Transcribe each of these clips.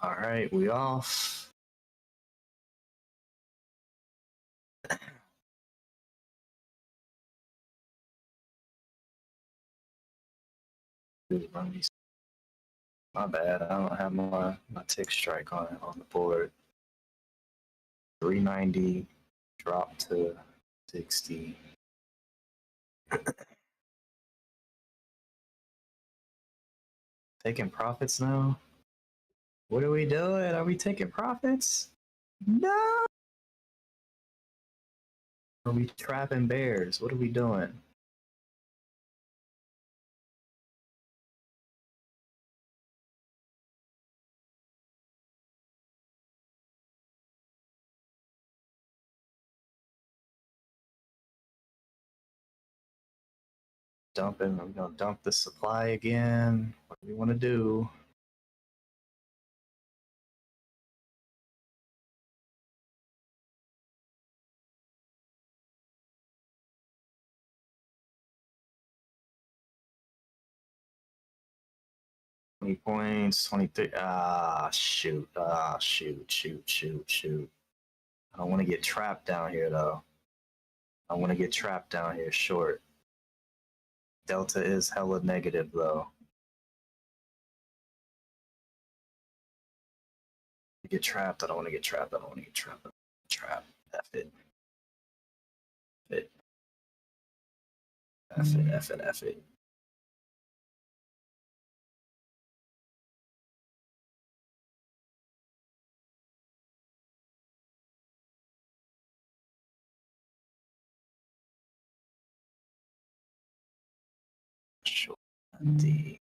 All right, we off. My bad. I don't have my tick strike on the board. 390 drop to 60. Taking profits now? What are we doing? Are we taking profits? No! Are we trapping bears? What are we doing? Dumping, we're gonna dump the supply again. What do we want to do? Points, 23. Shoot. Shoot. I don't want to get trapped down here, though. I want to get trapped down here short. Delta is hella negative, though. Get trapped. I don't want to get trapped. Trap. F it. F it. Sure. D.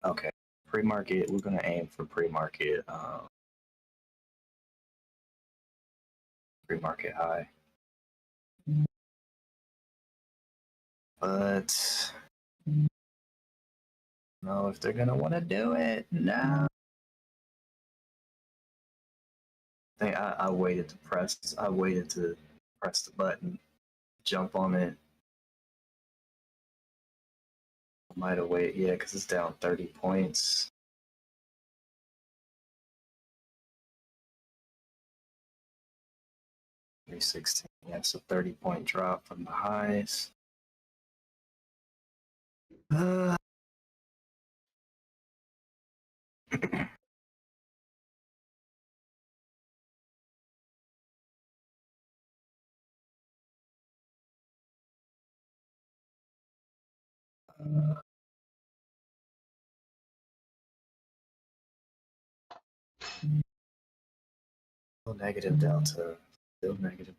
Okay. Pre-market. We're gonna aim for pre-market. Pre-market high. But no, if they're gonna want to do it, no. I waited to press. I waited to press the button, jump on it. Might have waited, yeah, because it's down 30 points. $316. Yeah, it's a 30-point drop from the highs. Still negative delta. Still negative.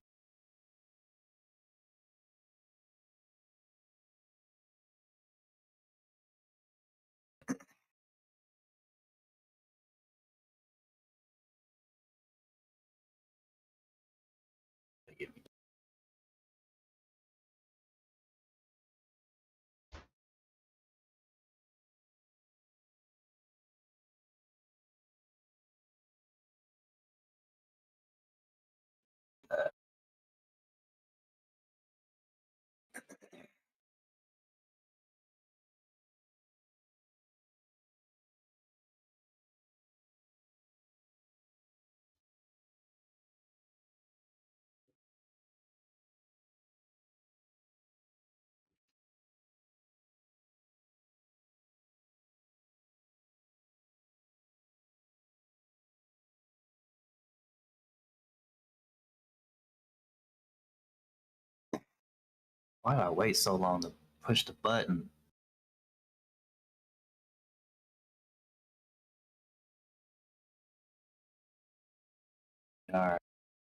Why did I wait so long to push the button? All right,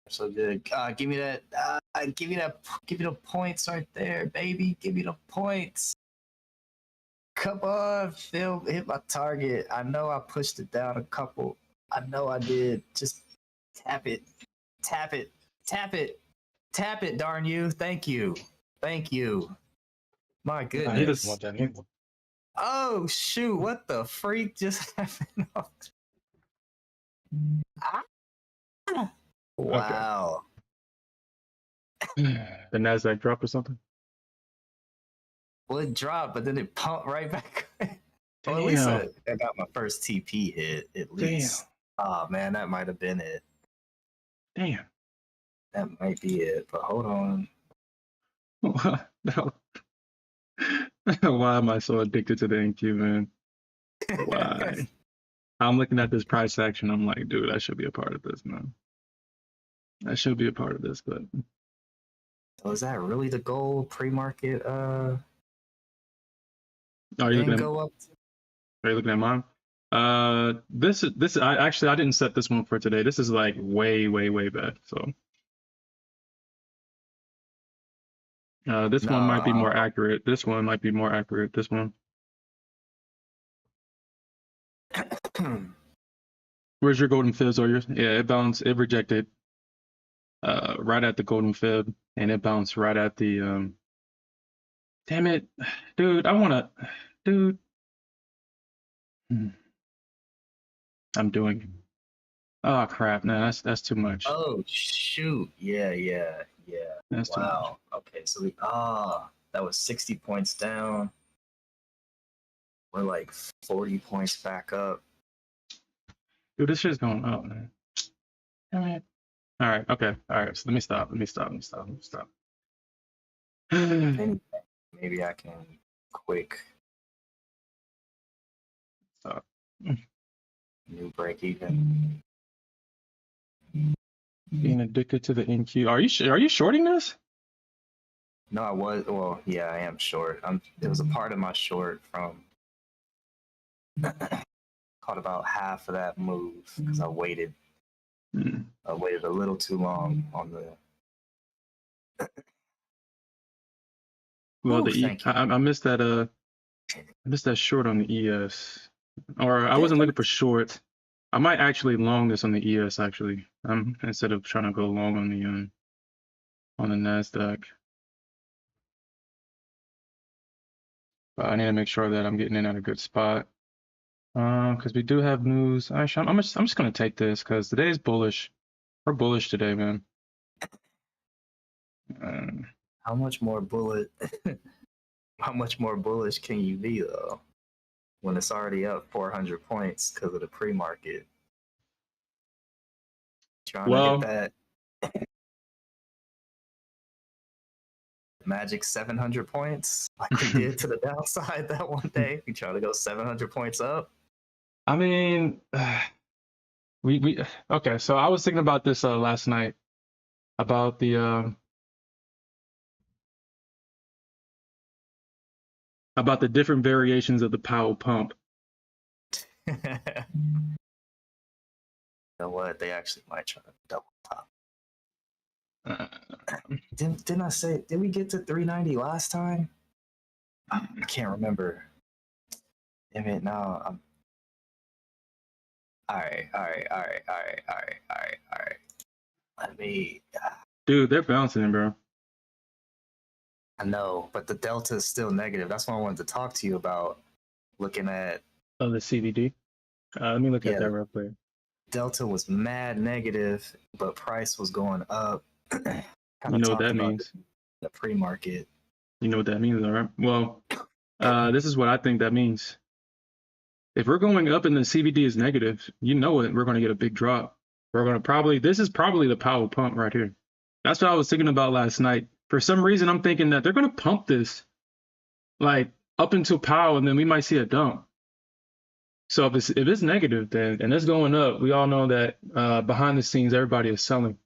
so good. Give me that. Give me the points right there, baby. Give me the points. Come on, Phil, hit my target. I know I pushed it down a couple. I know I did. Just tap it. Darn you. Thank you. My goodness. Oh shoot! What the freak just happened? Ah, Okay. wow. The Nasdaq drop or something. Well, it dropped, but then it pumped right back. Well, at least Damn. I got my first TP hit. At Damn. least. Oh man, that might have been it. Damn. That might be it. But hold on. Why am I so addicted to the NQ, man? Why? I'm looking at this price action. I'm like, dude, I should be a part of this, man. I should be a part of this, but So is that really the goal? Pre-market? are you Then looking at? go up. Are you looking at mine? This I didn't set this one for today. This is like way back. So this one might be more No. accurate. This one might be more accurate. This one. Where's your golden fibs or yours? Yeah, it bounced. It rejected right at the golden fib, and it bounced right at the Damn it, dude! Dude. I'm doing. Oh crap! No, that's too much. Oh shoot! Yeah. That's too much. Wow. Okay, so that was 60 points down. We're like 40 points back up. Dude, this shit's going up, man. Damn it. All right. Okay. All right. So let me stop. Maybe I can quick Stop. new break even. Being addicted to the NQ. Are you shorting this? No, I was. Well, yeah, I am short. It was a part of my short from caught about half of that move because I waited. I waited a little too long on the. Well, Ooh, I missed that. I missed that short on the ES, or I wasn't looking for short. I might actually long this on the ES actually. Instead of trying to go long on the Nasdaq. But I need to make sure that I'm getting in at a good spot. Because we do have news. Actually, I'm just gonna take this because today's bullish. We're bullish today, man. How much more bullet? How much more bullish can you be though? When it's already up 400 points because of the pre-market. Trying to hit that magic 700 points like we did to the downside that one day. We try to go 700 points up. I mean, we okay. So I was thinking about this last night about the different variations of the Powell pump. You know what? They actually might try to double top. Didn't I say? Did we get to 390 last time? I can't remember. Damn it! Now I'm. All right. Let me. Dude, they're bouncing, bro. I know, but the delta is still negative. That's what I wanted to talk to you about. Looking at. Oh, the CVD. Let me look at that real quick. Delta was mad negative, but price was going up. You know what that means? The pre-market. You know what that means, all right? Well, this is what I think that means. If we're going up and the CVD is negative, you know it. We're going to get a big drop. We're going to this is probably the Powell pump right here. That's what I was thinking about last night. For some reason, I'm thinking that they're going to pump this like up until Powell, and then we might see a dump. So if it's negative, then and it's going up, we all know that behind the scenes, everybody is selling,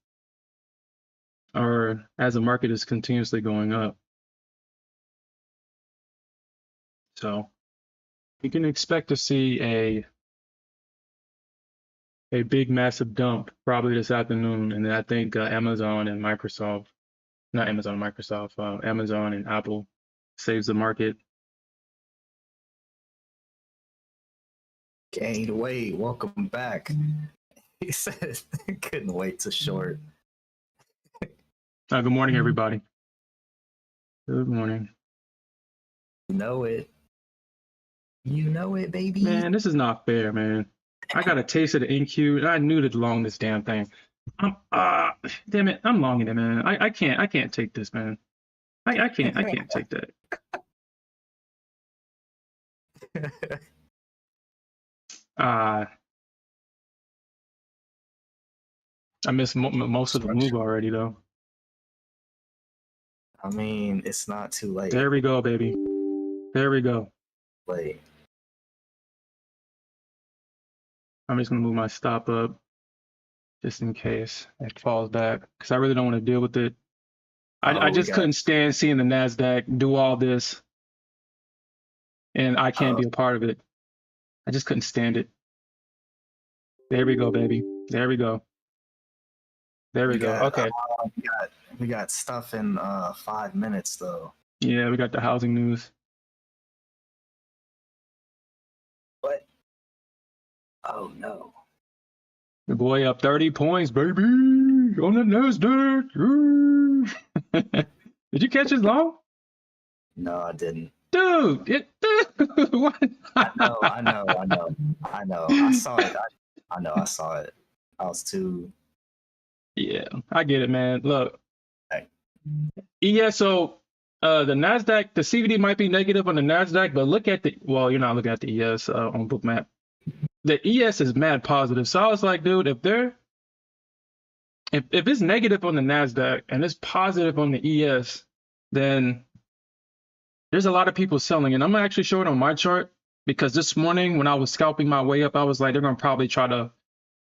or as the market is continuously going up. So we can expect to see a big massive dump probably this afternoon, and then I think Amazon and Microsoft, not Amazon, Microsoft, Amazon and Apple saves the market. Gained weight. Welcome back. He said, couldn't wait to short. Good morning, everybody. Good morning. You know it. You know it, baby. Man, this is not fair, man. I got a taste of the NQ, and I knew to long this damn thing. Damn it, I'm longing it, man. I can't take this, man. I can't take that. I missed most of the move already, though. I mean, it's not too late. There we go, baby. There we go. Late. I'm just gonna move my stop up just in case it falls back, because I really don't want to deal with it. I just couldn't stand seeing the Nasdaq do all this, and I can't be a part of it. I just couldn't stand it. There we go, baby. There we go. There we go. Okay. We got stuff in 5 minutes though. Yeah, we got the housing news. What? Oh no. The boy up 30 points, baby, on the Nasdaq. Did you catch his long? No, I didn't. Dude, what? I know. I saw it. I saw it. I was too. Yeah, I get it, man. Look. Hey. Yeah, so the Nasdaq, the CVD might be negative on the Nasdaq, but look at you're not looking at the ES on Bookmap. The ES is mad positive. So I was like, dude, if it's negative on the Nasdaq and it's positive on the ES, then there's a lot of people selling. And I'm actually showing on my chart, because this morning when I was scalping my way up, I was like, they're gonna probably try to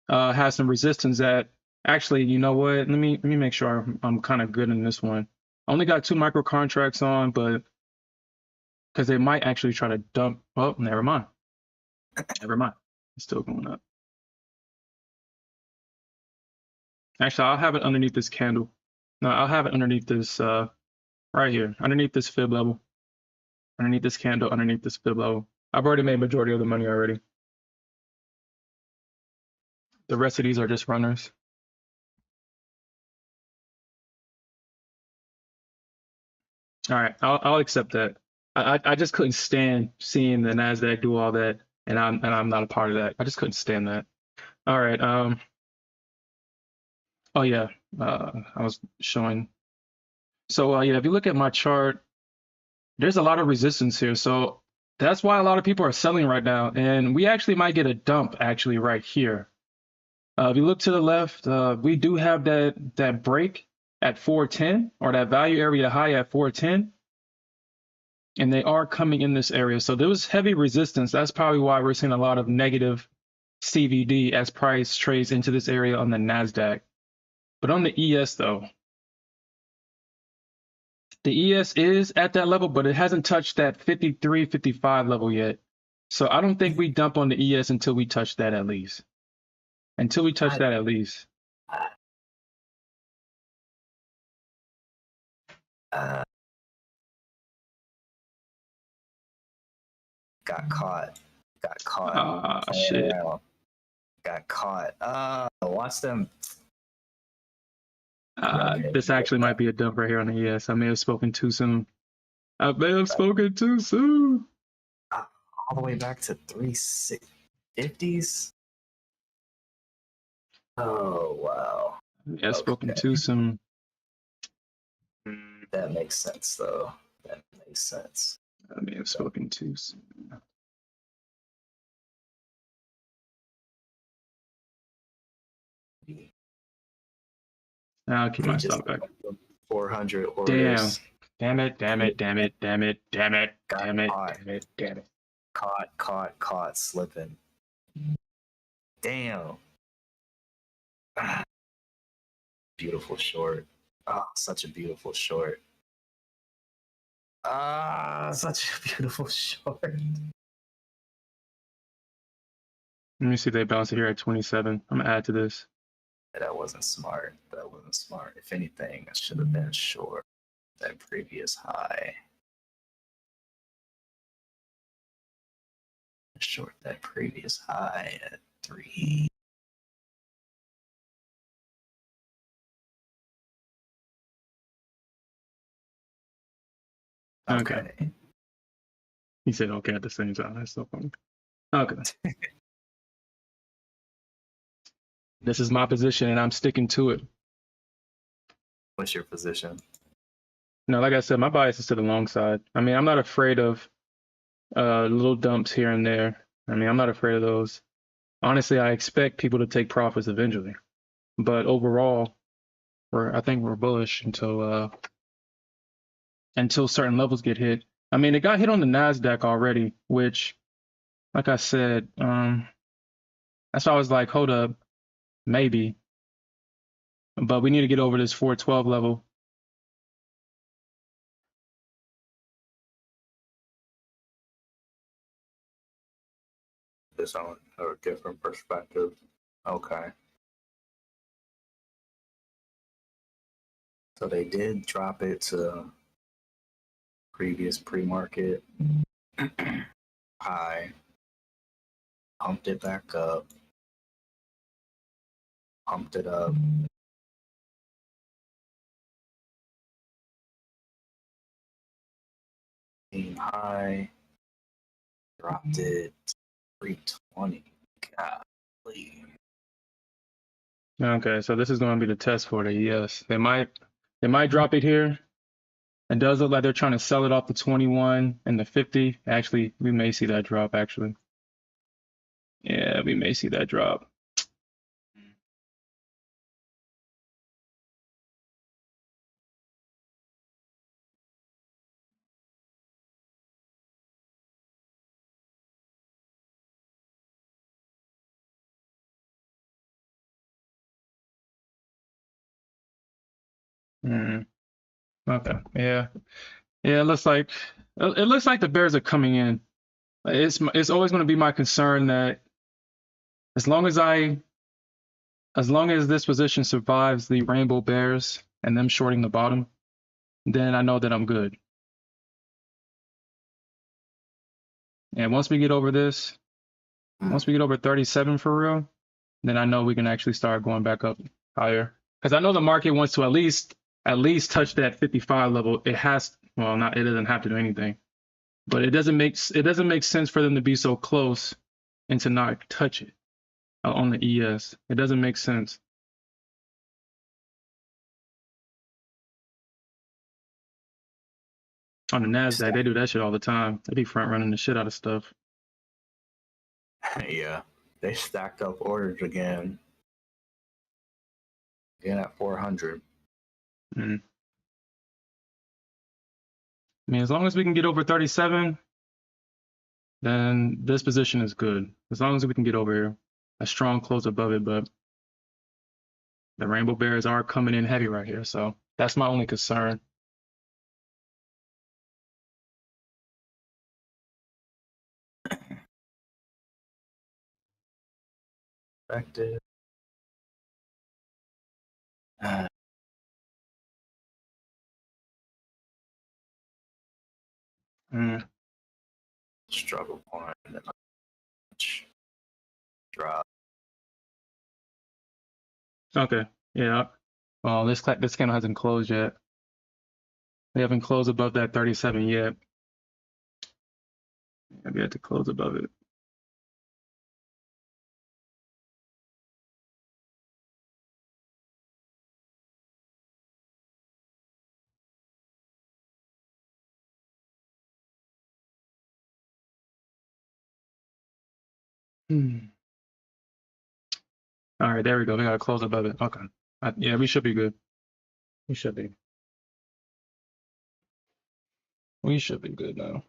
have some resistance at. Actually, you know what? Let me make sure I'm kind of good in this one. I only got 2 micro contracts on, but because they might actually try to dump. Oh, never mind. Never mind. It's still going up. Actually, I'll have it underneath this candle. No, I'll have it underneath this right here, underneath this fib level, underneath this candle, underneath this fib level. I've already made majority of the money already. The rest of these are just runners. All right, I'll accept that. I just couldn't stand seeing the Nasdaq do all that, and I'm not a part of that. I just couldn't stand that. All right. Oh yeah. I was showing. So yeah, if you look at my chart, there's a lot of resistance here. So that's why a lot of people are selling right now, and we actually might get a dump actually right here. If you look to the left, we do have that break at 410, or that value area high at 410. And they are coming in this area. So there was heavy resistance. That's probably why we're seeing a lot of negative CVD as price trades into this area on the NASDAQ. But on the ES though, the ES is at that level, but it hasn't touched that 53, 55 level yet. So I don't think we dump on the ES until we touch that at least. Until we touch that at least. Got caught. Shit. Got caught. Watch them. This actually might be a dump right here on the ES. I may have spoken too soon. I may have spoken too soon. All the way back to 350s. Oh wow. Yeah, spoken too soon. That makes sense though. That makes sense. I may have spoken too soon. I'll keep my stop back. 400 orders. Damn it. Caught slipping. Damn. Beautiful short. Oh, such a beautiful short. Such a beautiful short. Let me see if they bounce it here at 27. I'm gonna add to this. That wasn't smart. If anything, I should have been short that previous high. Short that previous high at 3. Okay. He said okay at the same time. That's so funny. Okay. This is my position and I'm sticking to it. What's your position? No, like I said, my bias is to the long side. I mean, I'm not afraid of little dumps here and there. I mean, I'm not afraid of those. Honestly, I expect people to take profits eventually. But overall, I think we're bullish until certain levels get hit. I mean, it got hit on the Nasdaq already, which, like I said, that's why I was like, hold up, maybe. But we need to get over this 412 level. This on a different perspective. Okay. So they did drop it to previous pre-market high, pumped it back up, pumped it up. High, dropped it 320. Golly. Okay, so this is going to be the test for the ES. They might drop it here. It does look like they're trying to sell it off the 21 and the 50. Actually, we may see that drop, actually. Yeah, we may see that drop. Okay, yeah. Yeah, it looks like the bears are coming in. It's always going to be my concern that as long as this position survives the rainbow bears and them shorting the bottom, then I know that I'm good. And once we get over this, once we get over 37 for real, then I know we can actually start going back up higher. Because I know the market wants to at least touch that 55 level. It doesn't have to do anything. But it doesn't make sense for them to be so close and to not touch it on the ES. It doesn't make sense. On the Nasdaq, they do that shit all the time. They be front running the shit out of stuff. Yeah, they stacked up orders again. Again at 400. I mean, as long as we can get over 37, then this position is good. As long as we can get over here, a strong close above it, but the rainbow bears are coming in heavy right here, so that's my only concern. Effective. Struggle point and then drop. Okay, yeah. Well, this candle hasn't closed yet. They haven't closed above that 37 yet. We had to close above it. All right, there we go. We gotta close above it. Okay. Yeah, we should be good. We should be. We should be good now.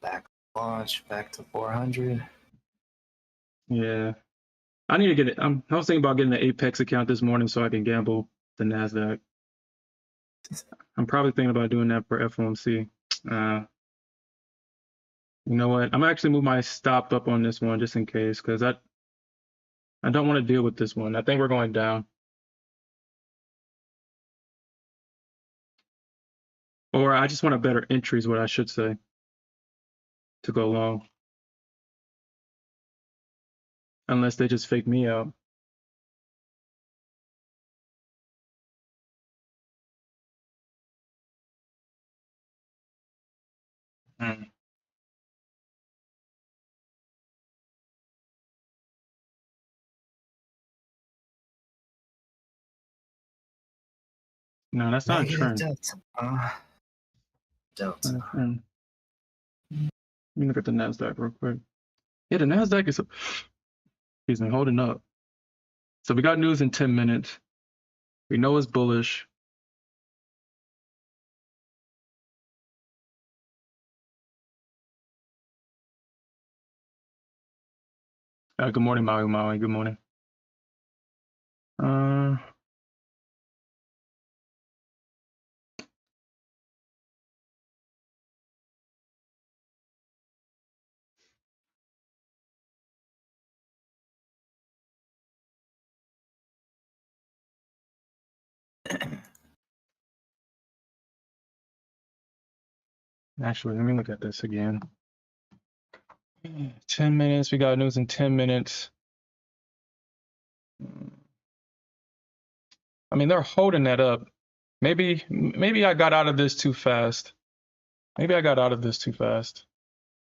Back launch, back to 400. Yeah. I need to get it. I was thinking about getting the Apex account this morning so I can gamble the Nasdaq. I'm probably thinking about doing that for FOMC. You know what? I'm actually move my stop up on this one just in case, because I don't want to deal with this one. I think we're going down. Or I just want a better entry is what I should say to go long. Unless they just fake me out. Mm. No, that's not a Negative trend. delta. Delta. Not a trend. Let me look at the Nasdaq real quick. Yeah, the Nasdaq is, excuse me, holding up. So we got news in 10 minutes. We know it's bullish. Good morning, Maui Maui. Good morning. Actually, let me look at this again. 10 minutes. We got news in 10 minutes. I mean, they're holding that up. Maybe I got out of this too fast. Maybe I got out of this too fast.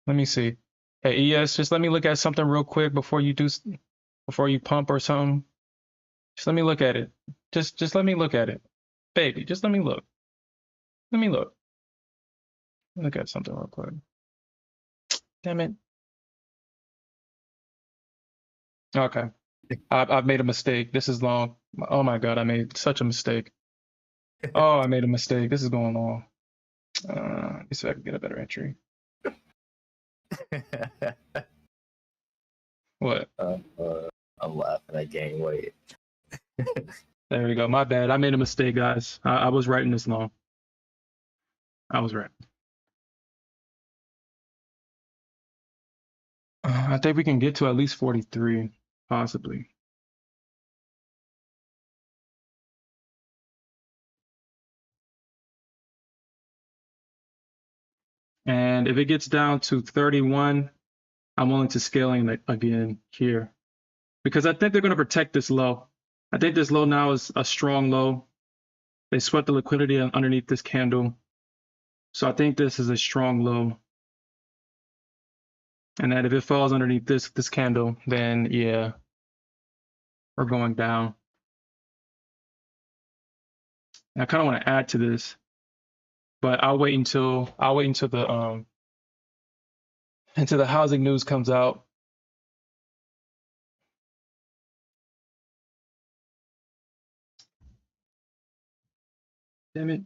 Let me see. Hey, ES, just let me look at something real quick before you pump or something. Just let me look at it. Just let me look at it. Baby, just let me look. Let me look. Look at something real quick. Damn it. Okay. I've made a mistake. This is long. Oh my God, I made such a mistake. Oh, I made a mistake. This is going long. Let me see if I can get a better entry. What? I'm laughing at gain weight. There we go. My bad. I made a mistake, guys. I was writing this long. I was right. I think we can get to at least 43, possibly. And if it gets down to 31, I'm willing to scaling it again here because I think they're going to protect this low. I think this low now is a strong low. They swept the liquidity underneath this candle. So I think this is a strong low. And that if it falls underneath this candle, then yeah, we're going down. And I kind of want to add to this, but I'll wait until the housing news comes out. Damn it.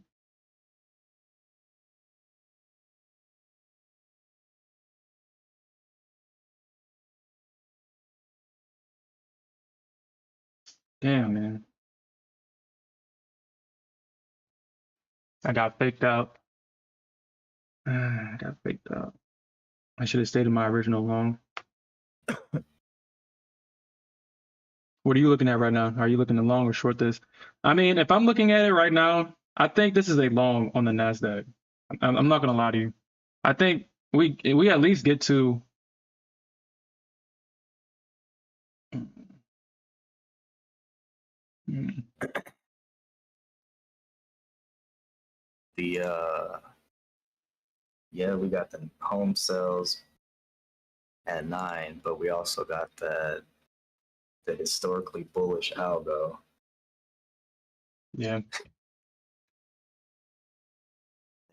Damn, man. I got faked out. I got faked out. I should have stayed in my original long. What are you looking at right now? Are you looking to long or short this? I mean, if I'm looking at it right now, I think this is a long on the Nasdaq. I'm not gonna lie to you. I think we at least get to Yeah, we got the home sales at 9, but we also got the historically bullish algo. yeah.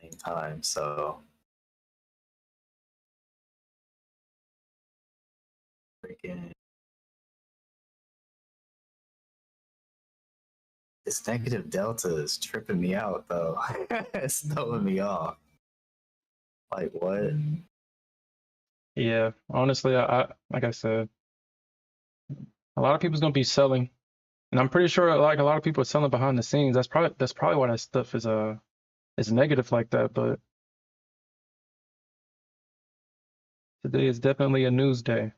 Same time, so freaking this negative delta is tripping me out though. It's throwing me off. Like what? Yeah, honestly, I like I said, a lot of people's gonna be selling, and I'm pretty sure like a lot of people are selling behind the scenes. That's probably why that stuff is negative like that. But today is definitely a news day.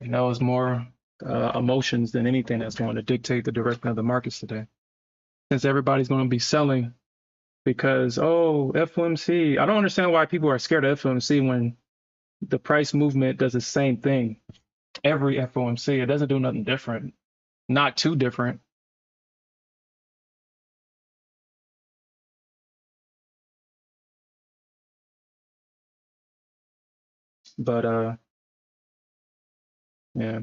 You know, it's more emotions than anything that's going to dictate the direction of the markets today. Since everybody's going to be selling because FOMC. I don't understand why people are scared of FOMC when the price movement does the same thing every FOMC. It doesn't do nothing different, not too different. But yeah.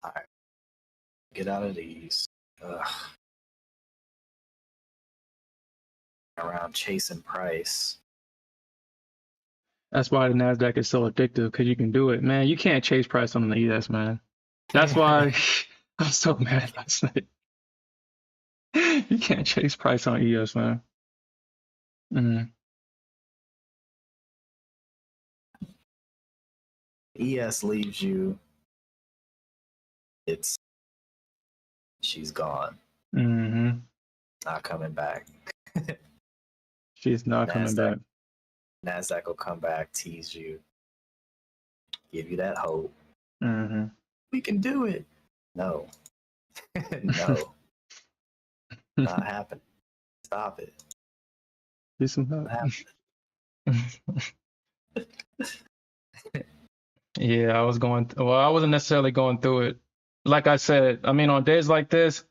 All right, get out of these. Ugh. Around chasing price. That's why the Nasdaq is so addictive, because you can do it, man. You can't chase price on the ES, man. That's why I'm so mad last night. You can't chase price on ES, man. ES leaves you. She's gone. Mm-hmm. Not coming back. She's not coming back. Nasdaq will come back, tease you, give you that hope. Mm-hmm. We can do it. No. No. Not happening. Stop it. Do some help. Yeah, I wasn't necessarily going through it. Like I said, I mean, on days like this,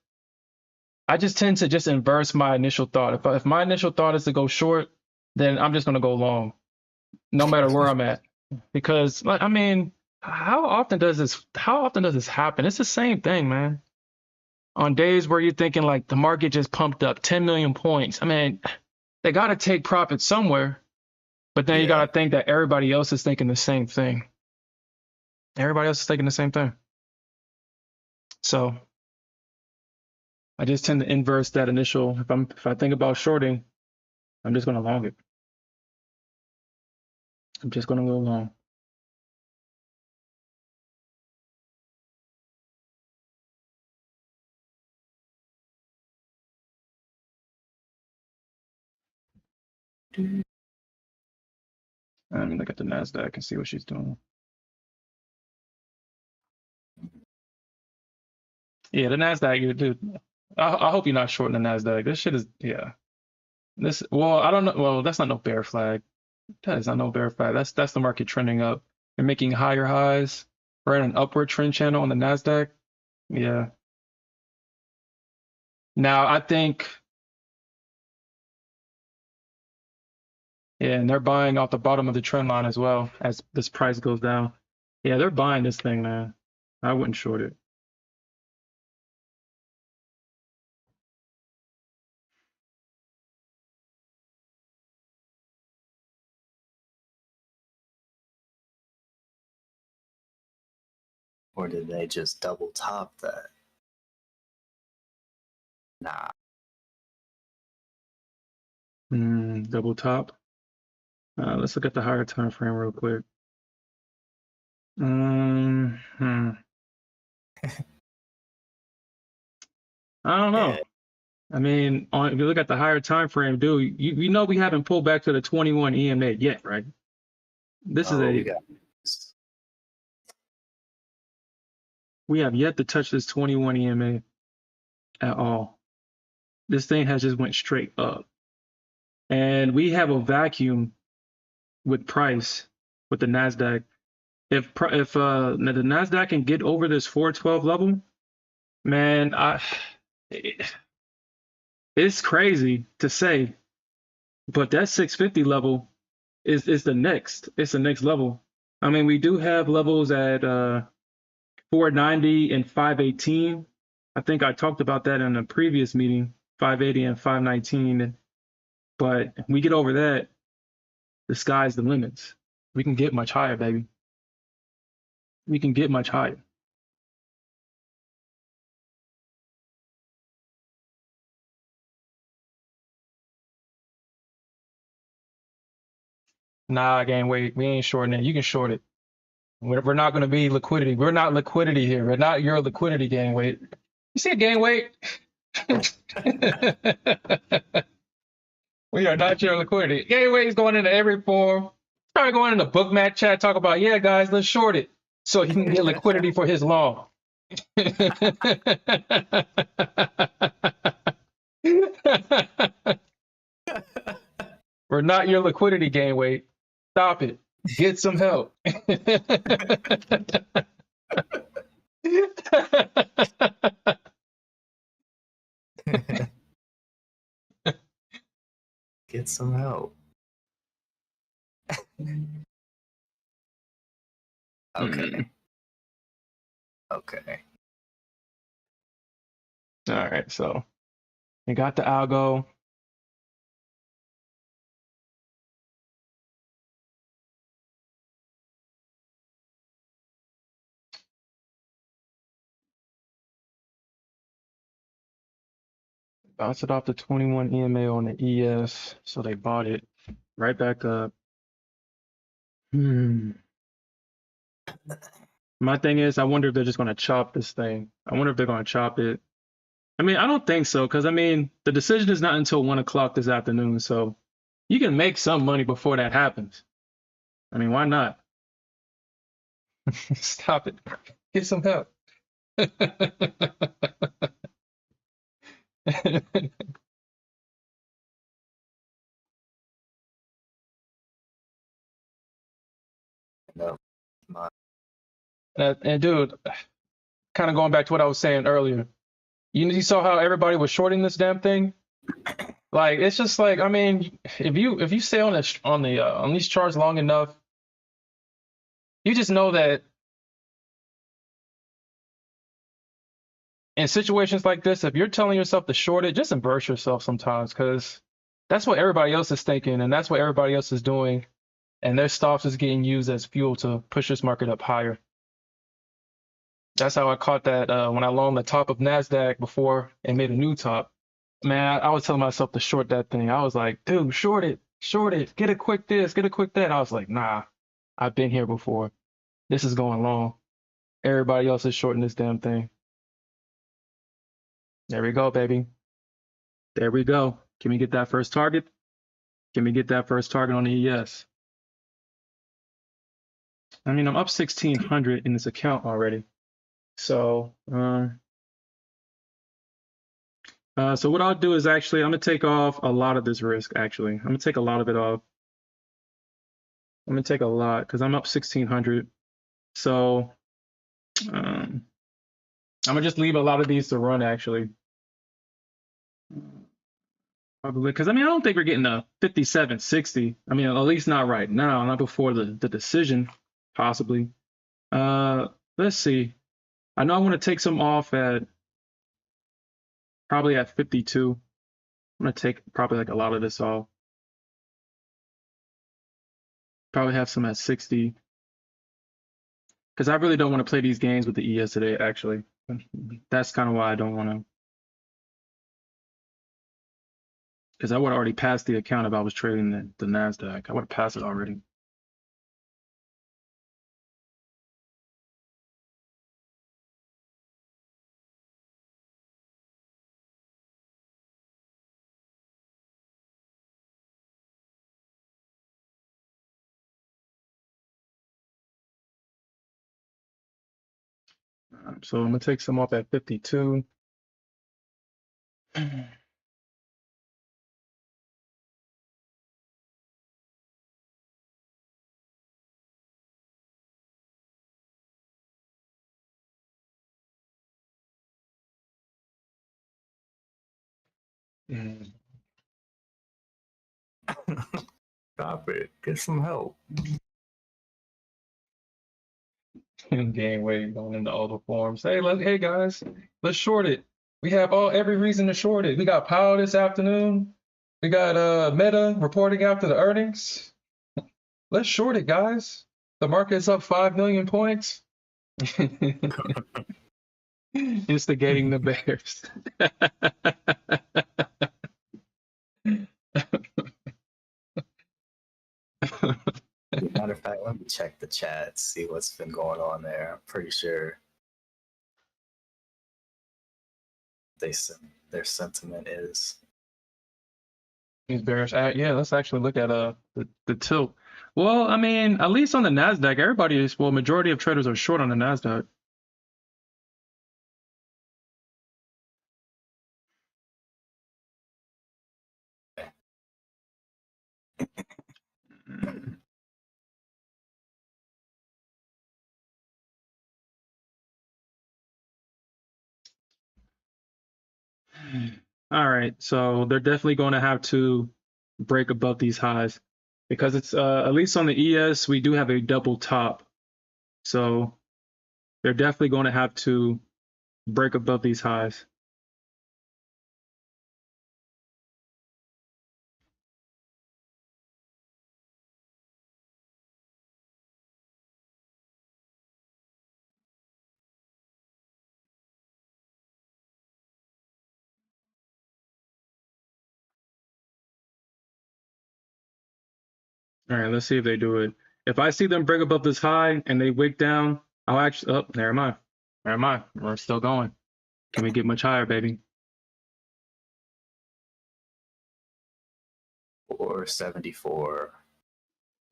I just tend to just inverse my initial thought. If my initial thought is to go short, then I'm just going to go long, no matter where I'm at. Because, like, I mean, how often does this happen? It's the same thing, man. On days where you're thinking like the market just pumped up 10 million points. I mean, they got to take profit somewhere, but then you got to think that everybody else is thinking the same thing. Everybody else is thinking the same thing. So I just tend to inverse that initial. If I think about shorting, I'm just going to long it. I'm just going to go long. Let me look at the Nasdaq and see what she's doing. Yeah, the Nasdaq, dude. I hope you're not shorting the Nasdaq. This shit is, yeah. Well, I don't know. Well, that's not no bear flag. That is not no bear flag. That's the market trending up. You're making higher highs. We're in an upward trend channel on the Nasdaq. Yeah. Now I think, yeah, and they're buying off the bottom of the trend line as well as this price goes down. Yeah, they're buying this thing, man. I wouldn't short it. Or did they just double top that? Nah. Double top. Let's look at the higher time frame real quick. I don't know. Yeah. I mean, if you look at the higher time frame, dude, you know we haven't pulled back to the 21 EMA yet, right? We have yet to touch this 21 EMA at all. This thing has just went straight up. And we have a vacuum with price with the Nasdaq. If the Nasdaq can get over this 412 level, man, it's crazy to say, but that 650 level is the next. It's the next level. I mean, we do have levels at 490 and 518. I think I talked about that in a previous meeting, 580 and 519. But if we get over that, the sky's the limits. We can get much higher, baby. We can get much higher. Nah, gang, wait. We ain't shorting it. You can short it. We're not going to be liquidity. We're not liquidity here. We're not your liquidity, gang weight. You see a gang weight? We are not your liquidity. Gang weight is going into every forum. Probably going into book mat chat, talk about, yeah, guys, let's short it so he can get liquidity for his long. We're not your liquidity, gang weight. Stop it. Get some help. some help. Okay. Okay. All right, so we got the algo. Bounced it off the 21 EMA on the ES, so they bought it right back up. My thing is, I wonder if they're just going to chop this thing. I wonder if they're going to chop it. I mean, I don't think so, because I mean, the decision is not until 1 o'clock this afternoon, so you can make some money before that happens. I mean, why not? Stop it. Get some help. No. My, And dude, kind of going back to what I was saying earlier, you saw how everybody was shorting this damn thing. Like it's just like, I mean, if you stay on on these charts long enough, you just know that in situations like this, if you're telling yourself to short it, just embarrass yourself sometimes, because that's what everybody else is thinking, and that's what everybody else is doing, and their stops is getting used as fuel to push this market up higher. That's how I caught that when I loaned the top of Nasdaq before and made a new top. Man, I was telling myself to short that thing. I was like, dude, short it, get a quick this, get a quick that. I was like, nah, I've been here before. This is going long. Everybody else is shorting this damn thing. There we go, baby. There we go. Can we get that first target? Can we get that first target on the ES? I mean, I'm up 1,600 in this account already. So, so what I'll do is actually, I'm gonna take off a lot of this risk. Actually, I'm gonna take a lot of it off. I'm gonna take a lot because I'm up 1,600. So, I'm gonna just leave a lot of these to run actually. Probably because I mean I don't think we're getting a 57.60. I mean at least not right now, not before the decision, possibly. Let's see. I know I want to take some off at probably at 52. I'm gonna take probably like a lot of this off. Probably have some at 60. Because I really don't want to play these games with the ES today, actually. That's kind of why I don't want to. Because I would already pass the account if I was trading the Nasdaq. I would have passed it already. So I'm gonna take some off at 52. stop it. Get some help. Game wave going into all the forms. Hey guys, let's short it. We have every reason to short it. We got Powell this afternoon. We got Meta reporting after the earnings. Let's short it, guys. The market's up 5 million points. Instigating the bears. Matter of fact, let me check the chat, see what's been going on there. I'm pretty sure their sentiment is These bears. Yeah, let's actually look at the tilt. Well, I mean, at least on the Nasdaq, majority of traders are short on the Nasdaq. All right, so they're definitely going to have to break above these highs, because it's at least on the ES we do have a double top, so they're definitely going to have to break above these highs. All right, let's see if they do it. If I see them break above this high and they wick down, I'll actually, oh, there am I. There am I. We're still going. Can we get much higher, baby? 474.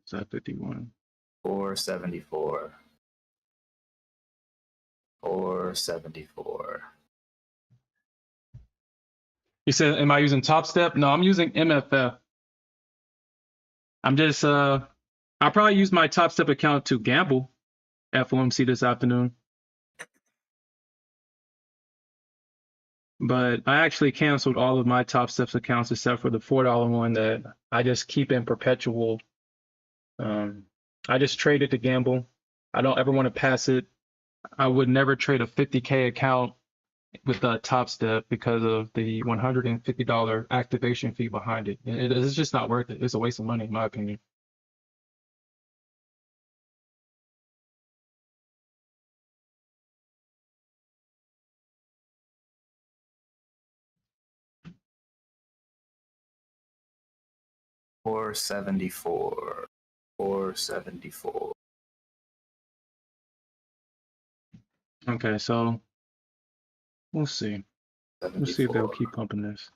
Is that 51? 474. 474. You said, am I using Top Step? No, I'm using MFF. I'm just, I'll probably use my Top Step account to gamble FOMC this afternoon. But I actually canceled all of my Top Steps accounts except for the $4 one that I just keep in perpetual. I just trade it to gamble. I don't ever want to pass it. I would never trade a 50K account with a Top Step because of the $150 activation fee behind it. It's just not worth it. It's a waste of money, in my opinion. Four 474. 474. Okay, so we'll see. We'll see if they'll keep pumping this.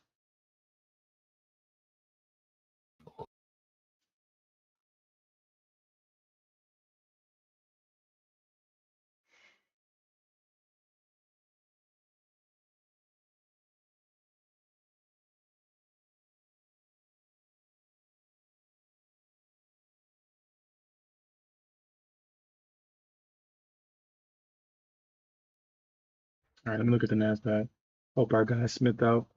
All right, let me look at the Nasdaq. Hope our guy Smith out.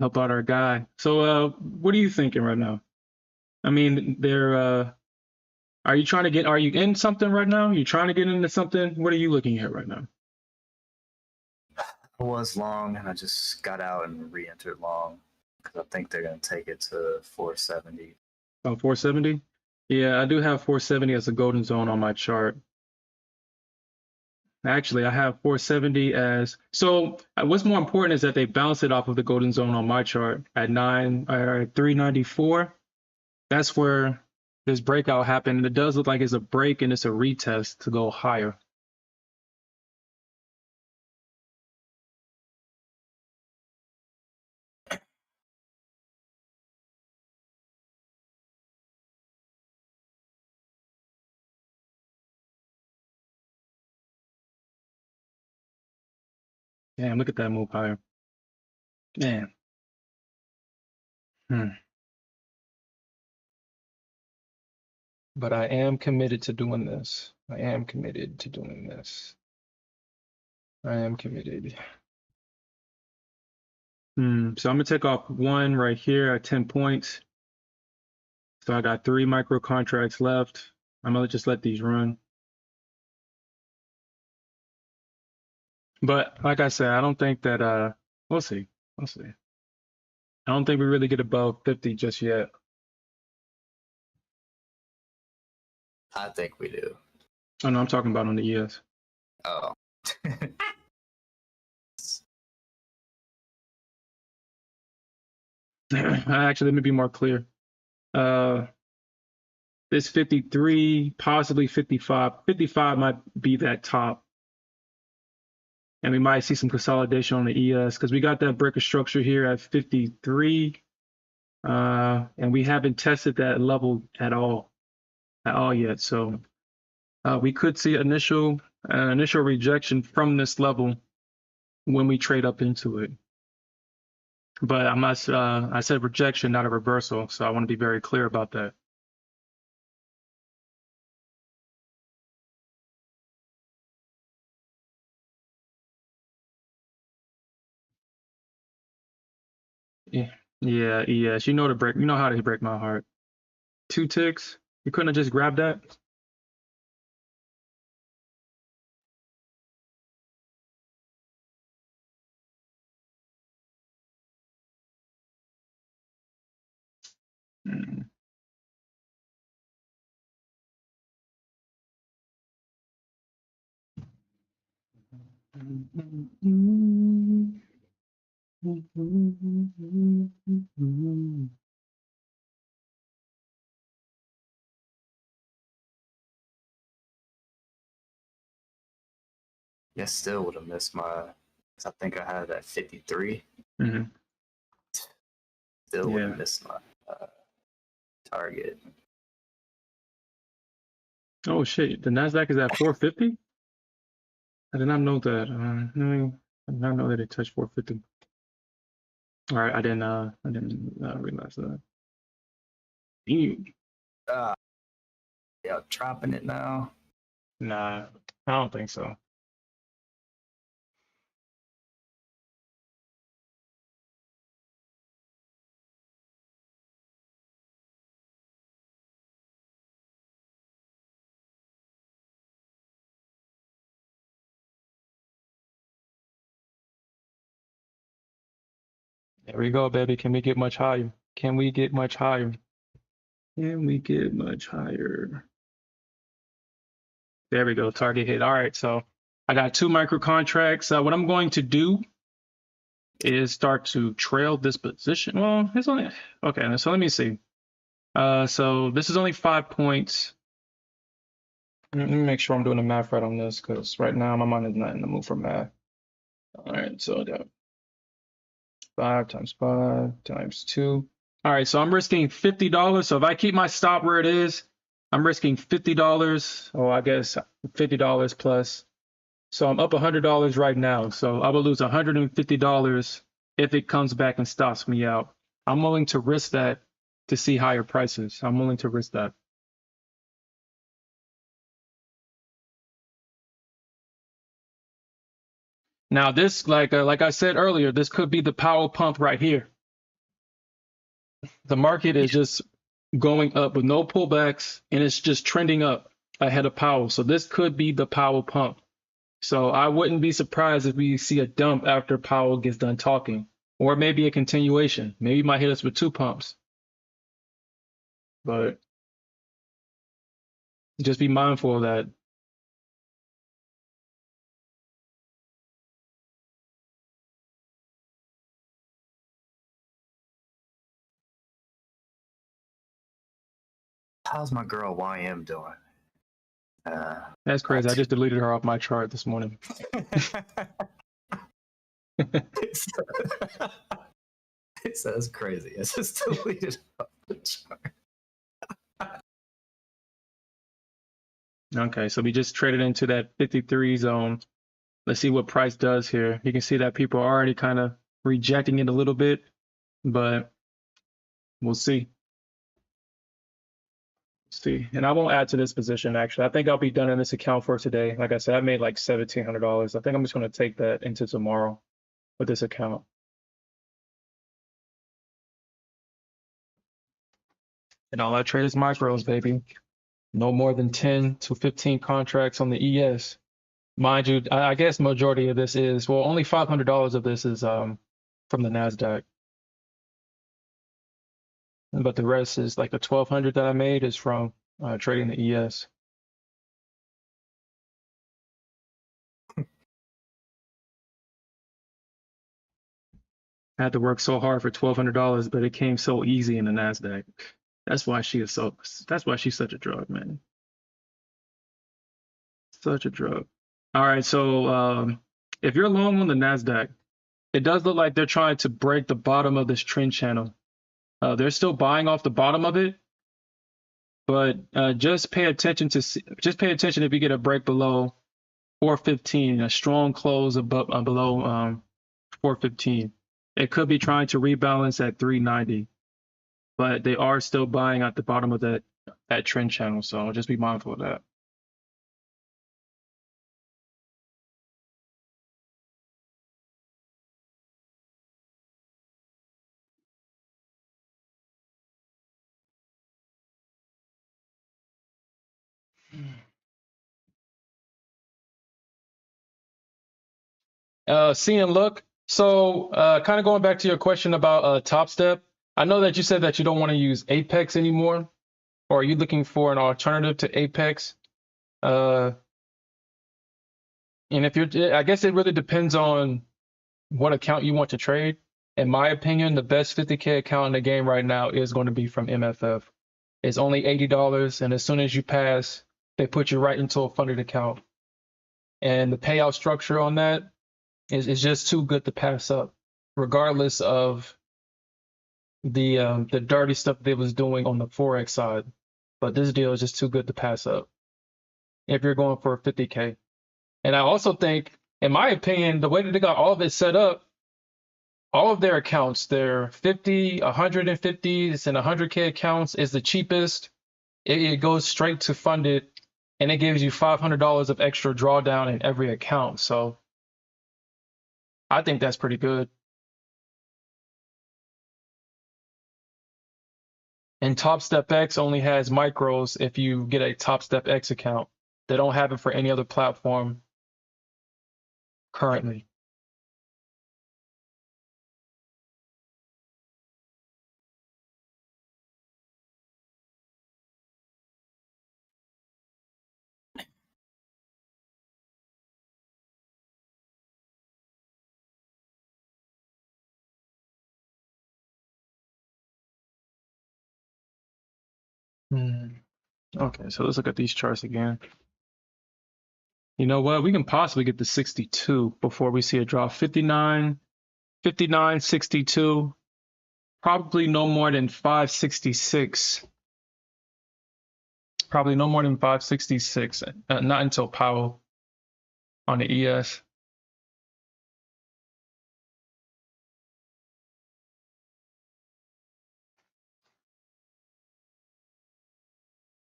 Help out our guy. So, what are you thinking right now? I mean, are you trying to are you in something right now? You trying to get into something? What are you looking at right now? I was long and I just got out and re-entered long because I think they're going to take it to 470. Oh, 470? Yeah, I do have 470 as a golden zone on my chart. Actually, I have 470 as, so what's more important is that they bounce it off of the golden zone on my chart at 394. That's where this breakout happened. And it does look like it's a break and it's a retest to go higher. Damn, look at that move higher. Man. But I am committed to doing this. I am committed to doing this. I am committed. So I'm gonna take off one right here at 10 points. So I got 3 micro contracts left. I'm gonna just let these run. But like I said, I don't think that we'll see. We'll see. I don't think we really get above 50 just yet. I think we do. Oh no, I'm talking about on the ES. Oh. Actually, let me be more clear. This 53, possibly 55. 55 might be that top. And we might see some consolidation on the ES because we got that breaker structure here at 53. And we haven't tested that level at all yet. So we could see initial rejection from this level when we trade up into it. But I said rejection, not a reversal. So I want to be very clear about that. Yeah. Yeah, yes. You know to break. You know how to break my heart. 2 ticks. You couldn't have just grabbed that. Mm. Yeah, still would have missed my. I think I had that 53. Mm-hmm. Still would have Yeah. missed my target. Oh shit. The Nasdaq is at 450. I did not know that. I did not know that it touched 450. All right, I didn't realize that. Ew. Yeah, dropping it now. Nah, I don't think so. There we go, baby. Can we get much higher? Can we get much higher? Can we get much higher? There we go. Target hit. All right, so I got 2 micro contracts. What I'm going to do is start to trail this position. Well, it's only okay. So let me see. So this is only 5 points. Let me make sure I'm doing the math right on this, because right now my mind is not in the mood for math. All right, so I got 5 times 5 times 2. All right, so I'm risking $50. So if I keep my stop where it is, I'm risking $50. Oh, I guess $50 plus. So I'm up $100 right now. So I will lose $150 if it comes back and stops me out. I'm willing to risk that to see higher prices. I'm willing to risk that. Now this, like I said earlier, this could be the power pump right here. The market is just going up with no pullbacks, and it's just trending up ahead of Powell. So this could be the Powell pump. So I wouldn't be surprised if we see a dump after Powell gets done talking, or maybe a continuation. Maybe he might hit us with 2 pumps. But just be mindful of that. How's my girl YM doing? That's crazy. I just deleted her off my chart this morning. It says crazy. It's just deleted off the chart. Okay, so we just traded into that 53 zone. Let's see what price does here. You can see that people are already kind of rejecting it a little bit, but we'll see. See, and I won't add to this position actually. I think I'll be done in this account for today. Like I said, I made like $1,700. I think I'm just going to take that into tomorrow with this account. And all I trade is micros, baby. No more than 10 to 15 contracts on the ES. Mind you, I guess majority of this is, well, only $500 of this is from the Nasdaq. But the rest is like the 1,200 that I made is from trading the ES. I had to work so hard for $1,200, but it came so easy in the Nasdaq. That's why she is so. That's why she's such a drug, man. Such a drug. All right, so if you're long on the Nasdaq, it does look like they're trying to break the bottom of this trend channel. They're still buying off the bottom of it, but just pay attention just pay attention if you get a break below 415, a strong close above below 415. It could be trying to rebalance at 390, but they are still buying at the bottom of that trend channel. So just be mindful of that. See and look. So, kind of going back to your question about Top Step. I know that you said that you don't want to use Apex anymore, or are you looking for an alternative to Apex? Uh, and if you're, I guess it really depends on what account you want to trade. In my opinion, the best 50K account in the game right now is going to be from MFF. It's only $80, and as soon as you pass, they put you right into a funded account. And the payout structure on that is just too good to pass up, regardless of the dirty stuff they was doing on the Forex side. But this deal is just too good to pass up if you're going for 50K. And I also think, in my opinion, the way that they got all of it set up, all of their accounts, their 50, 150s, and 100K accounts is the cheapest. It goes straight to funded, and it gives you $500 of extra drawdown in every account. So I think that's pretty good. And Top Step X only has micros if you get a Top Step X account. They don't have it for any other platform currently. Okay, so let's look at these charts again. You know what? We can possibly get to 62 before we see a drop. 59, 59, 62, probably no more than 566. Probably no more than 566. Not until Powell on the ES.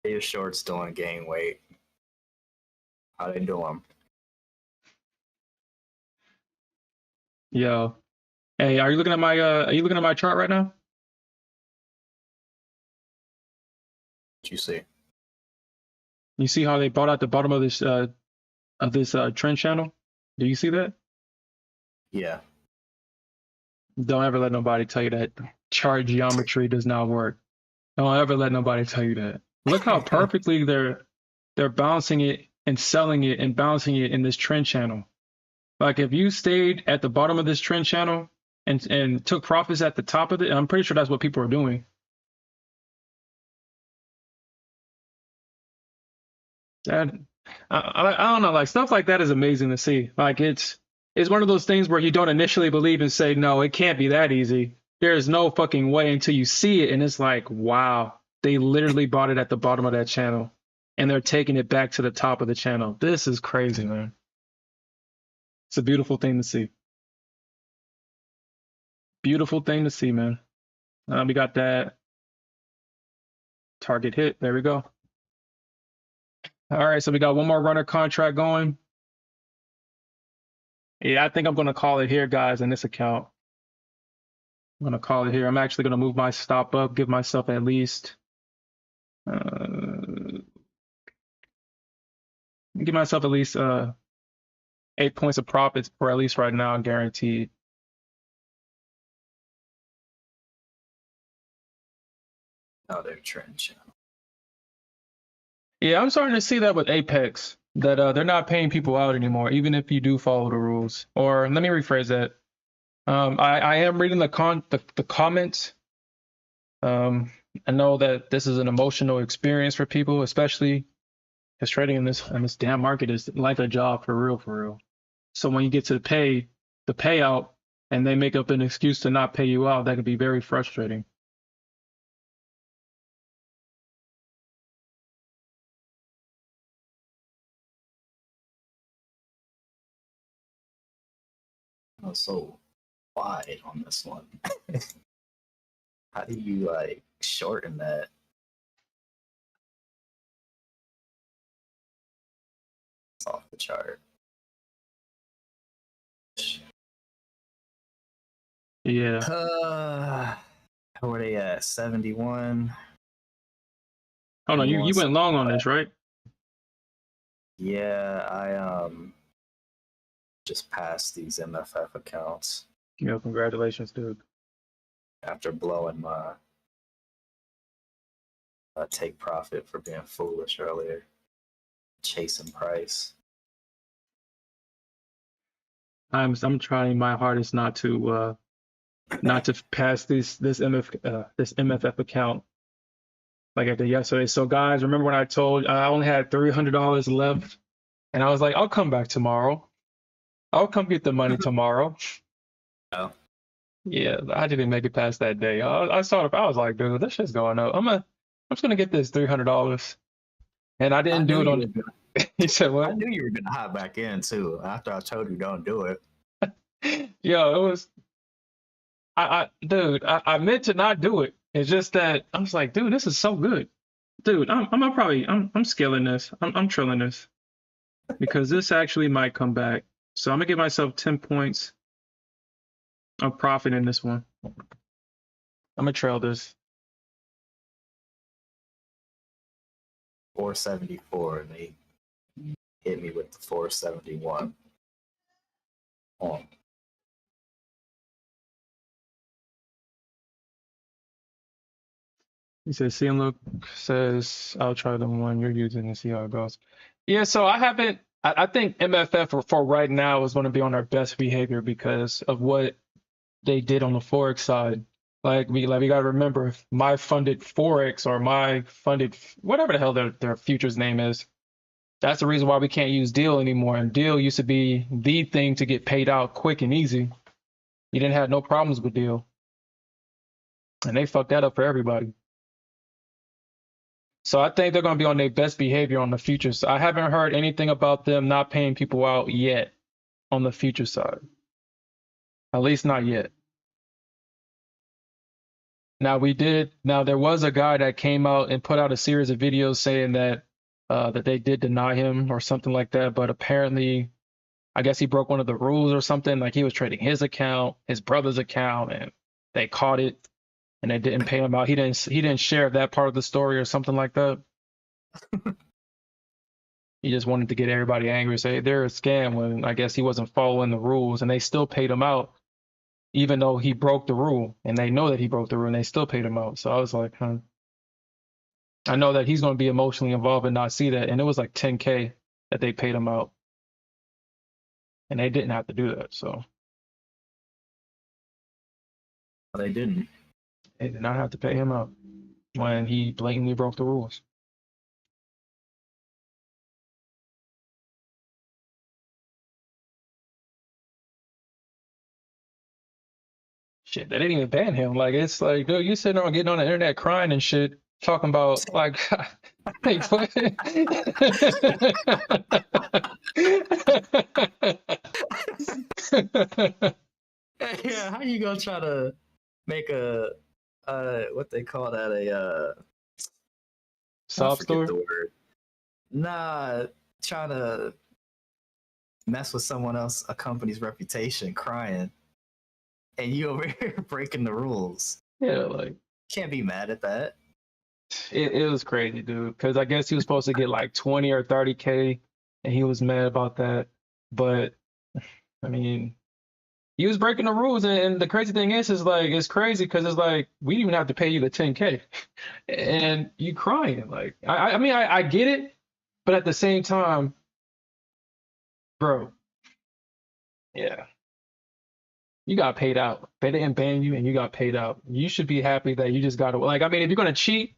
Your shorts doing gain weight. How they doing? Yo. Hey, are you looking at my chart right now? What you see? You see how they bought out the bottom of this trend channel? Do you see that? Yeah. Don't ever let nobody tell you that chart geometry does not work. Don't ever let nobody tell you that. Look how perfectly they're bouncing it and selling it and bouncing it in this trend channel. Like if you stayed at the bottom of this trend channel and took profits at the top of it, I'm pretty sure that's what people are doing. That I don't know, like stuff like that is amazing to see. Like it's one of those things where you don't initially believe and say, no, it can't be that easy. There's no fucking way until you see it, and it's like, wow, they literally bought it at the bottom of that channel, and they're taking it back to the top of the channel. This is crazy, man. It's a beautiful thing to see. Beautiful thing to see, man. We got that target hit. There we go. All right, so we got one more runner contract going. Yeah, I think I'm going to call it here, guys, in this account. I'm going to call it here. I'm actually going to move my stop up, give myself at least give myself at least 8 points of profits for at least right now, guaranteed. Oh, they're trend channel. Yeah, I'm starting to see that with Apex, that they're not paying people out anymore, even if you do follow the rules. Or let me rephrase that. I am reading the comments. I know that this is an emotional experience for people, especially because trading in this damn market is like a job for real. So when you get to the payout, and they make up an excuse to not pay you out, that can be very frustrating. Oh, so wide on this one. How do you like shorten that? It's off the chart. Yeah. Where are they at? 71. Oh no, you went long on this, right? Yeah, I just passed these MFF accounts Yo, congratulations, dude. after blowing my take profit for being foolish earlier, chasing price. I'm trying my hardest not to pass this MFF account like I did yesterday. So guys, remember when I told I only had $300 left, and I was like, I'll come back tomorrow. I'll come get the money tomorrow. Oh, Yeah, I didn't make it past that day. I saw it. I was like, dude, this shit's going up. I'm just gonna get this $300, and I I didn't knew do it you on. were gonna, He said, I what? knew you were gonna hop back in too. After I told you don't do it. Yo, it was. Dude, I meant to not do it. It's just that I was like, dude, this is so good. Dude, I'm scaling this. I'm trilling this because this actually might come back. So I'm gonna give myself 10 points of profit in this one. I'm gonna trail this. 474, and they hit me with the 471. Oh, He says, see and look says, I'll try the one you're using and see how it goes. Yeah, so I haven't. I think MFF for right now is going to be on our best behavior because of what they did on the forex side. We gotta remember my funded forex or my funded whatever the hell their futures name is. That's the reason why we can't use deal anymore. And deal used to be the thing to get paid out quick and easy. You didn't have no problems with deal, and they fucked that up for everybody. So I think they're gonna be on their best behavior on the futures. I haven't heard anything about them not paying people out yet on the future side. At least not yet. Now there was a guy that came out and put out a series of videos saying that that they did deny him or something like that, but apparently I guess he broke one of the rules or something. Like he was trading his account, his brother's account, and they caught it and they didn't pay him out. He didn't share that part of the story or something like that. He just wanted to get everybody angry, say they're a scam when I guess he wasn't following the rules and they still paid him out even though he broke the rule and they know that he broke the rule and they still paid him out. So I was like, huh. I know that he's going to be emotionally involved and not see that. And it was like 10K that they paid him out. And they didn't have to do that. So they didn't. they did not have to pay him out when he blatantly broke the rules. Shit, they didn't even ban him. Like, it's like, dude, you sitting there getting on the internet crying and shit, talking about, like, hey, Yeah, how you gonna try to make a what they call that, I sob forget story? the word. Nah, trying to mess with someone else, a company's reputation, crying, and you over here breaking the rules. Yeah, like, Can't be mad at that. it was crazy, dude. Because I guess he was supposed to get like 20 or 30K, and he was mad about that. But I mean, he was breaking the rules, and the crazy thing is like it's crazy because it's like we didn't even have to pay you the 10K, and you crying. Like I mean I get it, but at the same time, bro, yeah, you got paid out. They didn't ban you, and you got paid out. You should be happy that you just got away. Like I mean, if you're gonna cheat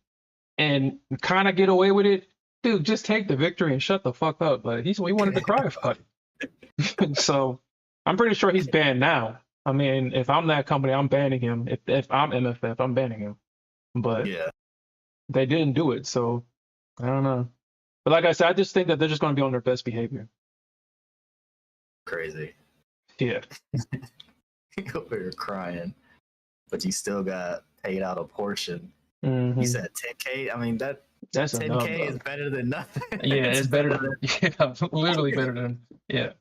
and kind of get away with it, dude, just take the victory and shut the fuck up. But he wanted to cry about it. So I'm pretty sure he's banned now. I mean, if I'm that company, I'm banning him. If I'm MFF, I'm banning him. But Yeah, they didn't do it, so I don't know. But like I said, I just think that they're just going to be on their best behavior. crazy. Yeah. Over here crying, but you still got paid out a portion. You Hmm. said 10K. I mean That's 10K enough, is better than nothing. yeah, It's it's better than yeah, literally better than yeah.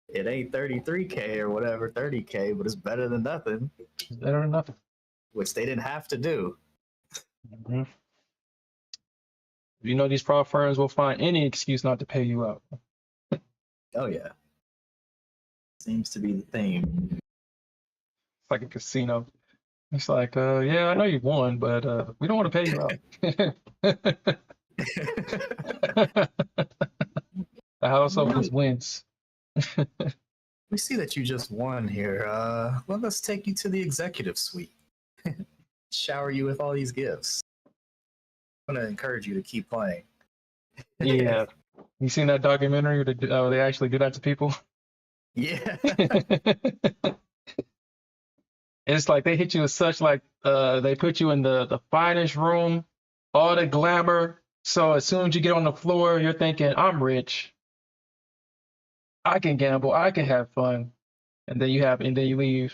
It ain't 33K or whatever, 30K, but it's better than nothing, It's better than nothing. which they didn't have to do. Hmm. You know, these fraud firms will find any excuse not to pay you out. Oh yeah, seems to be the theme. It's like a casino. It's like, yeah, I know you won, but we don't want to pay you out. The house always wins. We see that you just won here. Let us take you to the executive suite. Shower you with all these gifts. I'm gonna encourage you to keep playing. Yeah. You seen that documentary where they actually do that to people? Yeah. It's like they hit you with such like they put you in the finest room, all the glamour. So as soon as you get on the floor, you're thinking, I'm rich. I can gamble, I can have fun. And then you leave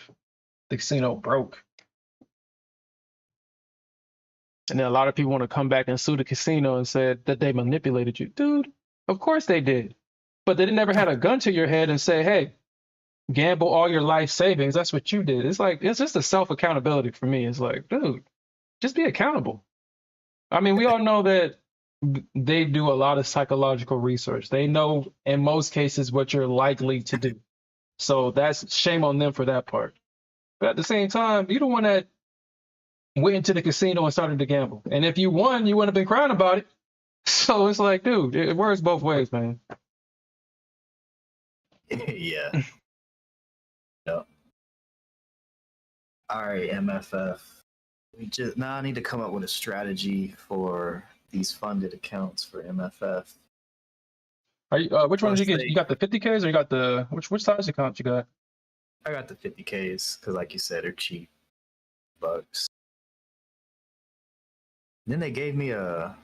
the casino broke. And then a lot of people want to come back and sue the casino and said that they manipulated you. Dude, of course they did. But they never had a gun to your head and say, hey, gamble all your life savings. That's what you did. It's like, it's just a self accountability for me. It's like, dude, just be accountable. I mean, we all know that they do a lot of psychological research. They know in most cases what you're likely to do. So that's shame on them for that part. But at the same time, you're the one that went into the casino and started to gamble. And if you won, you wouldn't have been crying about it. So it's like, dude, it works both ways, man. Yeah. Yep. All right, MFF. Now I need to come up with a strategy for these funded accounts for MFF. Are you, which one did you get? You got the 50Ks or you got the which size account you got? I got the 50Ks because, like you said, they're cheap bucks. Then they gave me a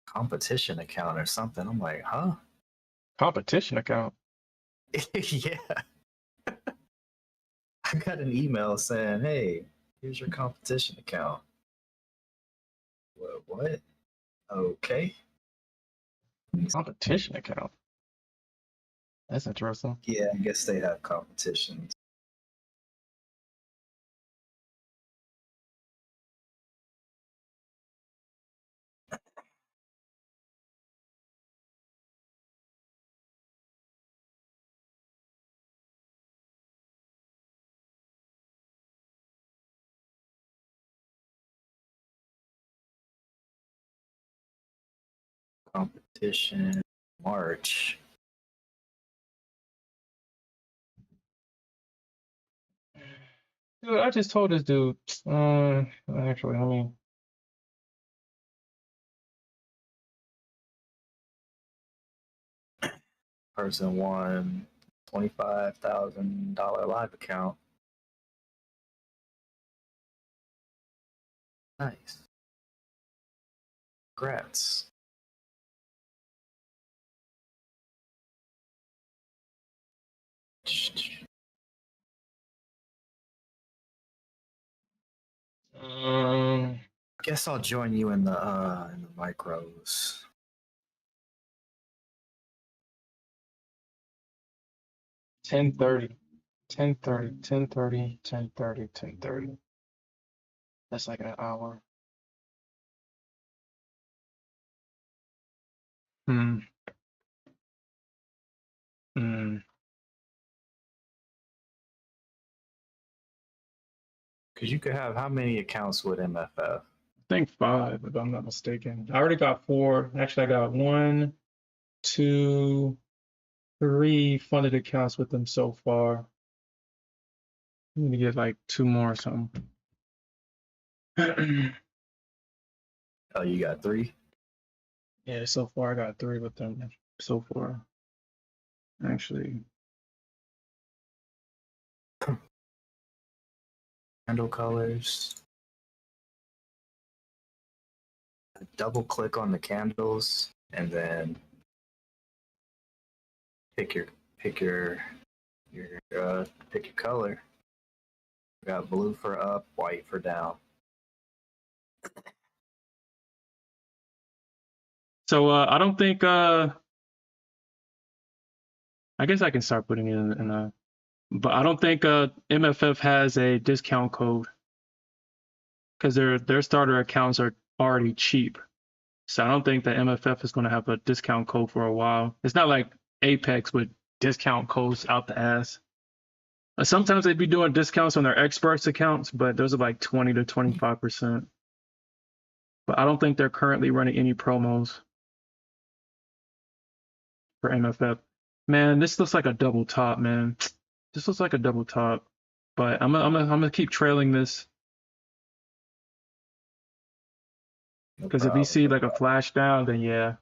competition account or something. I'm like, huh? Competition account? Yeah. I got an email saying, hey, here's your competition account. What? Okay. Competition account? That's interesting. Yeah, I guess they have competitions. Competition March. Dude, I just told this dude. Actually, I mean, Person won $25,000 live account. Nice. Congrats. Guess I'll join you in the micros. $10.30. 10:30, 10:30, 10:30, 10:30. That's like an hour. Hmm. Hmm. Because you could have how many accounts with MFF? I think 5, if I'm not mistaken. I already got 4. Actually, I got 1, 2, 3 funded accounts with them so far. I need to get like 2 more or something. Oh, you got 3? Yeah, so far I got 3 with them so far. Actually, Candle colors. Double click on the candles and then pick your color. We got blue for up, white for down. so I don't think I guess I can start putting it in a, but I don't think MFF has a discount code because their starter accounts are already cheap. So I don't think that MFF is going to have a discount code for a while. It's not like Apex with discount codes out the ass. Sometimes they'd be doing discounts on their experts accounts, but those are like 20 to 25%. But I don't think they're currently running any promos for MFF. Man, this looks like a double top, man. This looks like a double top. But I'm gonna keep trailing this. Because if we see like a flash down, then yeah.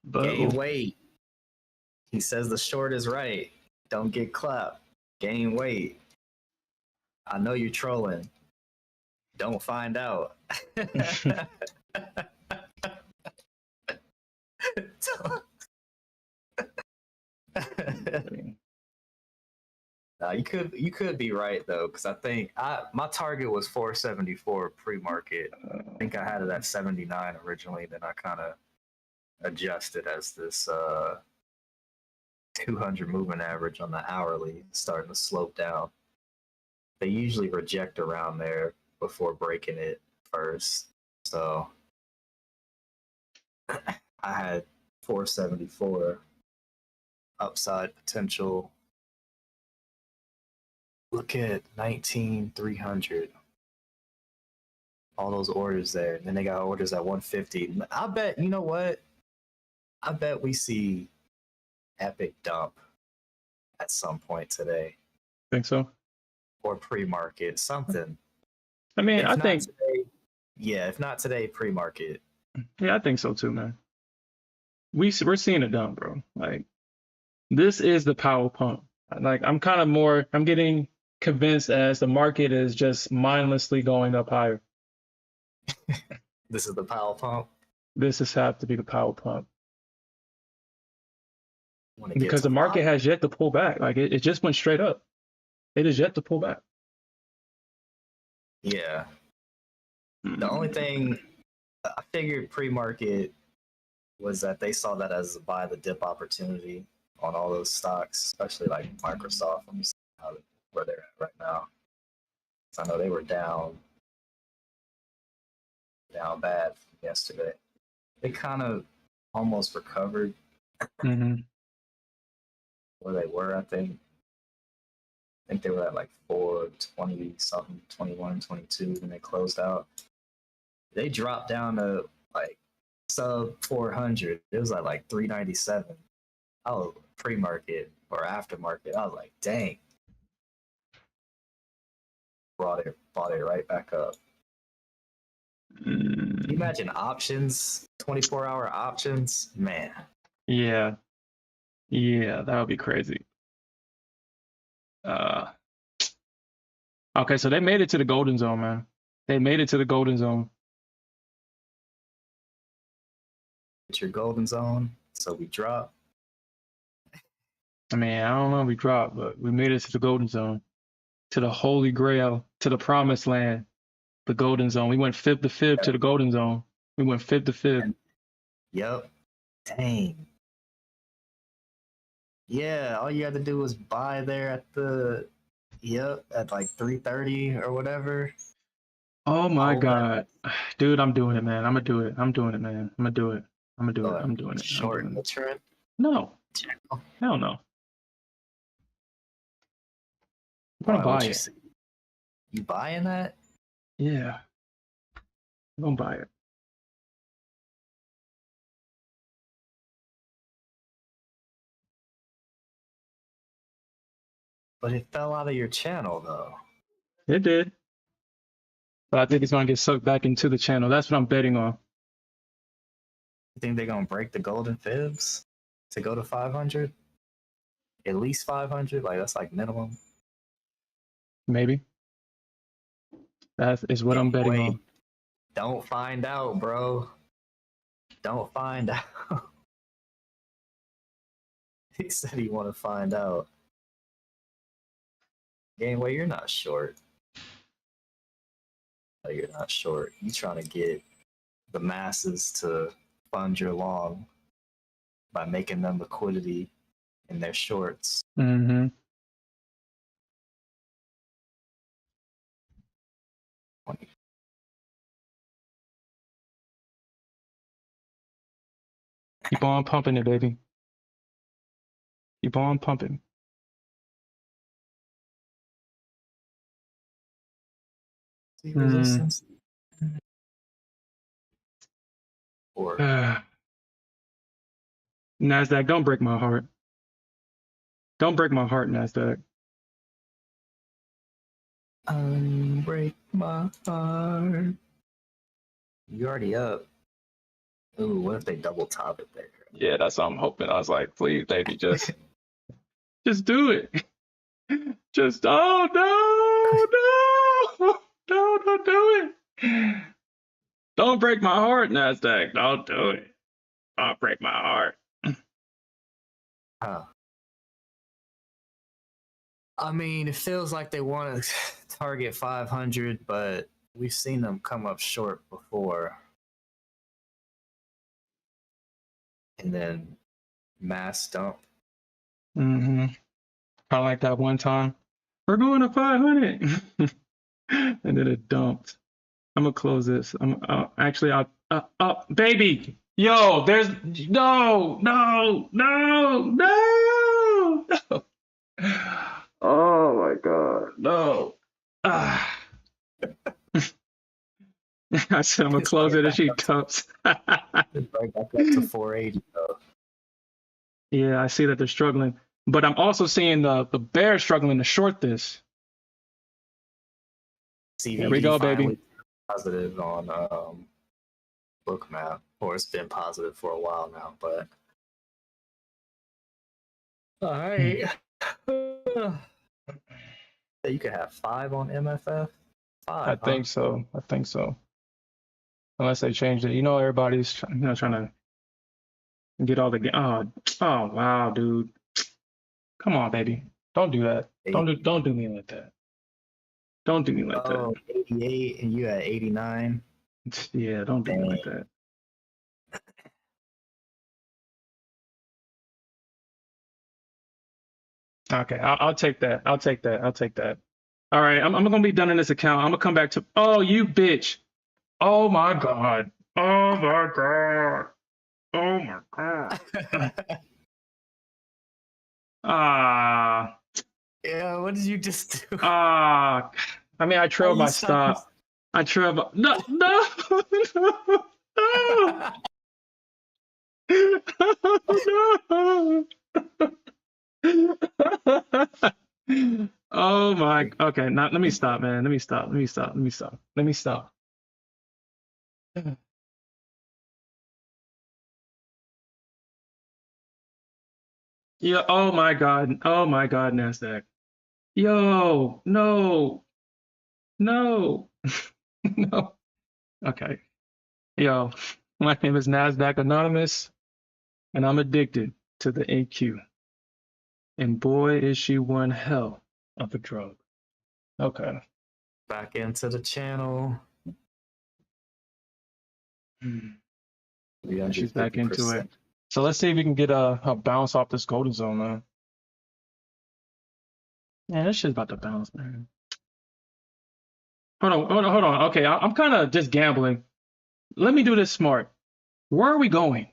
But Gain weight. He says the short is right. Don't get clapped. Gain weight. I know you're trolling. Don't find out. You could be right though, because I think my target was 474 pre-market. I think I had it at 79 originally. Then I kind of adjusted as this 200 moving average on the hourly starting to slope down. They usually reject around there before breaking it first. So I had 474 upside potential. Look at 19,300. All those orders there. And then they got orders at 150. I bet, you know what? I bet we see epic dump at some point today. think so? Or pre-market, something. I mean, I think today, yeah, if not today, pre-market. Yeah, I think so too, man. We're seeing it done, bro. Like, this is the power pump. Like, I'm getting convinced as the market is just mindlessly going up higher. This is the power pump. This has have to be the power pump. Because the market has yet to pull back. Like, it just went straight up. It is yet to pull back. Yeah. The only thing I figured pre-market was that they saw that as a buy the dip opportunity on all those stocks, especially like Microsoft. Let me see where they're at right now. I know they were down bad from yesterday. They kind of almost recovered where they were, I think. I think they were at like 420 something, 21, 22 when they closed out. They dropped down to like sub 400. It was at like 397. I was pre-market or aftermarket. I was like, dang. Bought it right back up. Can you imagine options, 24-hour options? Man. Yeah. Yeah, that would be crazy. Okay, so they made it to the golden zone, man. They made it to the golden zone. It's your golden zone, so we drop. I mean, I don't know if we dropped, but we made it to the golden zone, to the holy grail, to the promised land, the golden zone. We went fib to fib to the golden zone. We went fib to fib. Yep. Dang. Yeah, all you had to do was buy there at at like 3:30 or whatever. Oh my God. Dude, I'm doing it, man. I'm gonna do it. I'm doing it, man. I'm gonna do it. I'm gonna do it. I'm doing it. Short the trend? No. Hell no. I'm gonna buy it. You buying that? Yeah. I'm gonna buy it. But it fell out of your channel though. It did. But I think it's gonna get sucked back into the channel. That's what I'm betting on. You think they're gonna break the golden fibs to go to 500? At least 500? Like that's like minimum. Maybe. That is what I'm betting on. Don't find out, bro. Don't find out. He said he want to find out. Gameway, you're not short. No, you're not short. You trying to get the masses to fund your long by making them liquidity in their shorts. Mm-hmm. Keep on pumping it, baby. Keep on pumping. See Hmm. resistance. Or Nasdaq, don't break my heart. Don't break my heart, Nasdaq. unbreak my heart. You already up. Ooh, what if they double top it there? Yeah, that's what I'm hoping. I was like, please, baby, just do it. Just oh no, don't do it. Don't break my heart, Nasdaq. Don't do it. Don't break my heart. Huh. I mean, it feels like they want to target 500, but we've seen them come up short before. And then mass dump. Mm-hmm. Kind of like that one time. We're going to 500. And then it dumped. I'm gonna close this. I'm actually baby. Yo, there's no. Oh my god, no. Ah. I said I'm gonna close it and she dumps. Right back up to 480 though. Yeah, I see that they're struggling, but I'm also seeing the bear struggling to short this. CVD There we go, baby. Positive on Bookmap, or it's been positive for a while now, but all right. You could have 5 on MFF. 5, I think so. I think so. Unless they changed it, you know, everybody's trying to get all the oh wow, dude. Come on, baby. Don't do that. Don't do me like that. Don't do me like that. 88 and you at 89. Yeah, don't do me like that. Okay, I'll take that. I'll take that. I'll take that. All right, I'm gonna be done in this account. I'm gonna come back to. Oh, you bitch! Oh my god! Oh my god! Oh my god! Yeah, what did you just do? I mean, I trailed my stop. I trailed my no. No. Oh my. Okay, now let me stop, man. Let me stop. Yeah. Oh my god. Oh my god, Nasdaq. Yo, no, no, no. Okay. Yo, my name is Nasdaq Anonymous, and I'm addicted to the AQ. And boy, is she one hell of a drug. Okay. Back into the channel. She's back into it. So let's see if we can get a bounce off this golden zone, man. Yeah, this shit's about to bounce, man. Hold on. Okay, I'm kind of just gambling. Let me do this smart. Where are we going?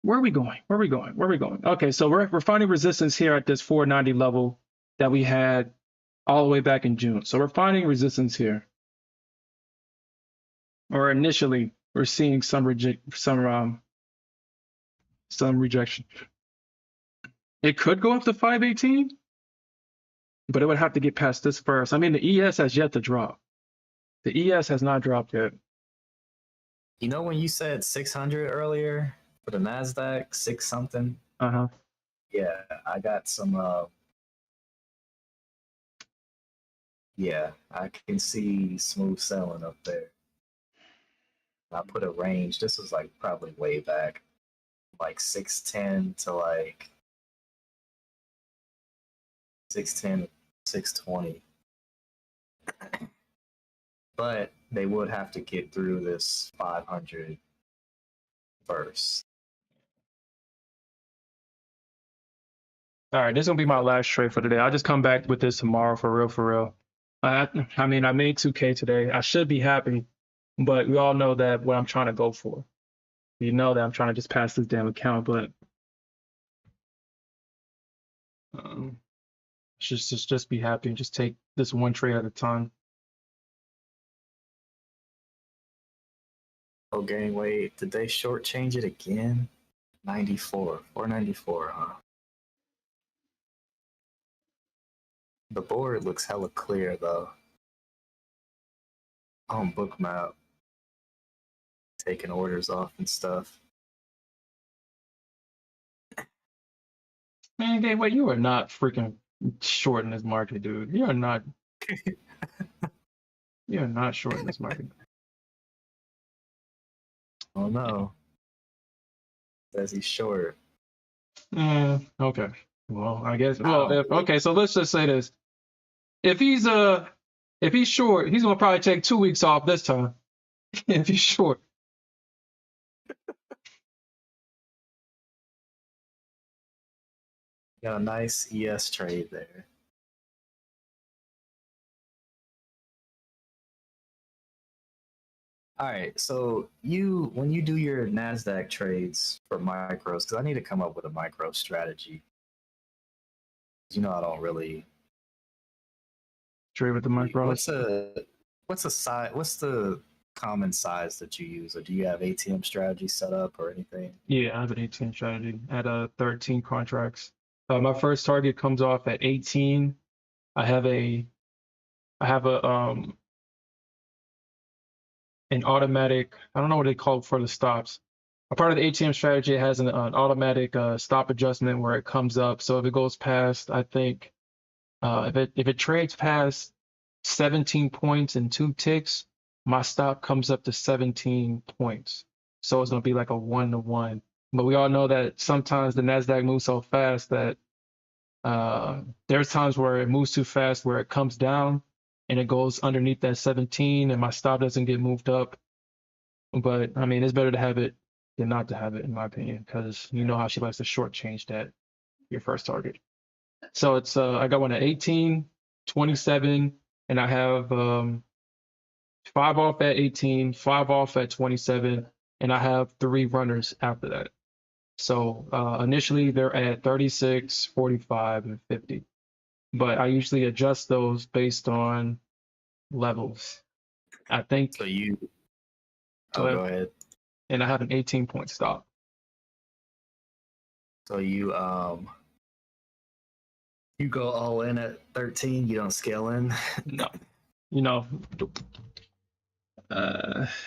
Okay, so we're finding resistance here at this 490 level that we had all the way back in June. So we're finding resistance here. Or initially, we're seeing some rejection. It could go up to 518, but it would have to get past this first. I mean, the ES has yet to drop. The ES has not dropped yet. You know when you said 600 earlier for the Nasdaq, 6 something? Uh-huh. Yeah, I got some yeah, I can see smooth selling up there. I put a range. This was like probably way back, like 610 to like 610, 620. But they would have to get through this 500 first. All right, this is gonna be my last trade for today. I'll just come back with this tomorrow for real. I mean, I made 2K today. I should be happy, but we all know that what I'm trying to go for. You know that I'm trying to just pass this damn account, but just be happy and just take this one trade at a time. Oh, gain weight. Did they shortchange it again? 94, 494, huh? The board looks hella clear though. On Bookmap, taking orders off and stuff. Man, Gateway, you are not freaking short in this market, dude. You are not. You are not short in this market. Oh no. Says he's short. Okay. Well, I guess. Well, okay. So let's just say this: if he's short, he's gonna probably take 2 weeks off this time. If he's short. Got a nice ES trade there. All right, so when you do your Nasdaq trades for micros, because I need to come up with a micro strategy. You know, I don't really Trade with the micros. What's the common size that you use, or do you have ATM strategy set up or anything? Yeah, I have an 18 strategy at 13 contracts. My first target comes off at 18. I have an automatic, I don't know what they call it for the stops. A part of the ATM strategy has an automatic stop adjustment where it comes up. So if it goes past, I think, if it trades past 17 points and 2 ticks, my stop comes up to 17 points. So it's going to be like a 1-to-1. But we all know that sometimes the Nasdaq moves so fast that there's times where it moves too fast, where it comes down and it goes underneath that 17 and my stop doesn't get moved up. But I mean, it's better to have it than not to have it, in my opinion, because you know how she likes to shortchange that your first target. So it's I got one at 18, 27, and I have 5 off at 18, 5 off at 27, and I have 3 runners after that. So initially they're at 36, 45, and 50. But I usually adjust those based on levels. I think. So you Go go ahead. And I have an 18-point stop. So you go all in at 13, you don't scale in? No. You know,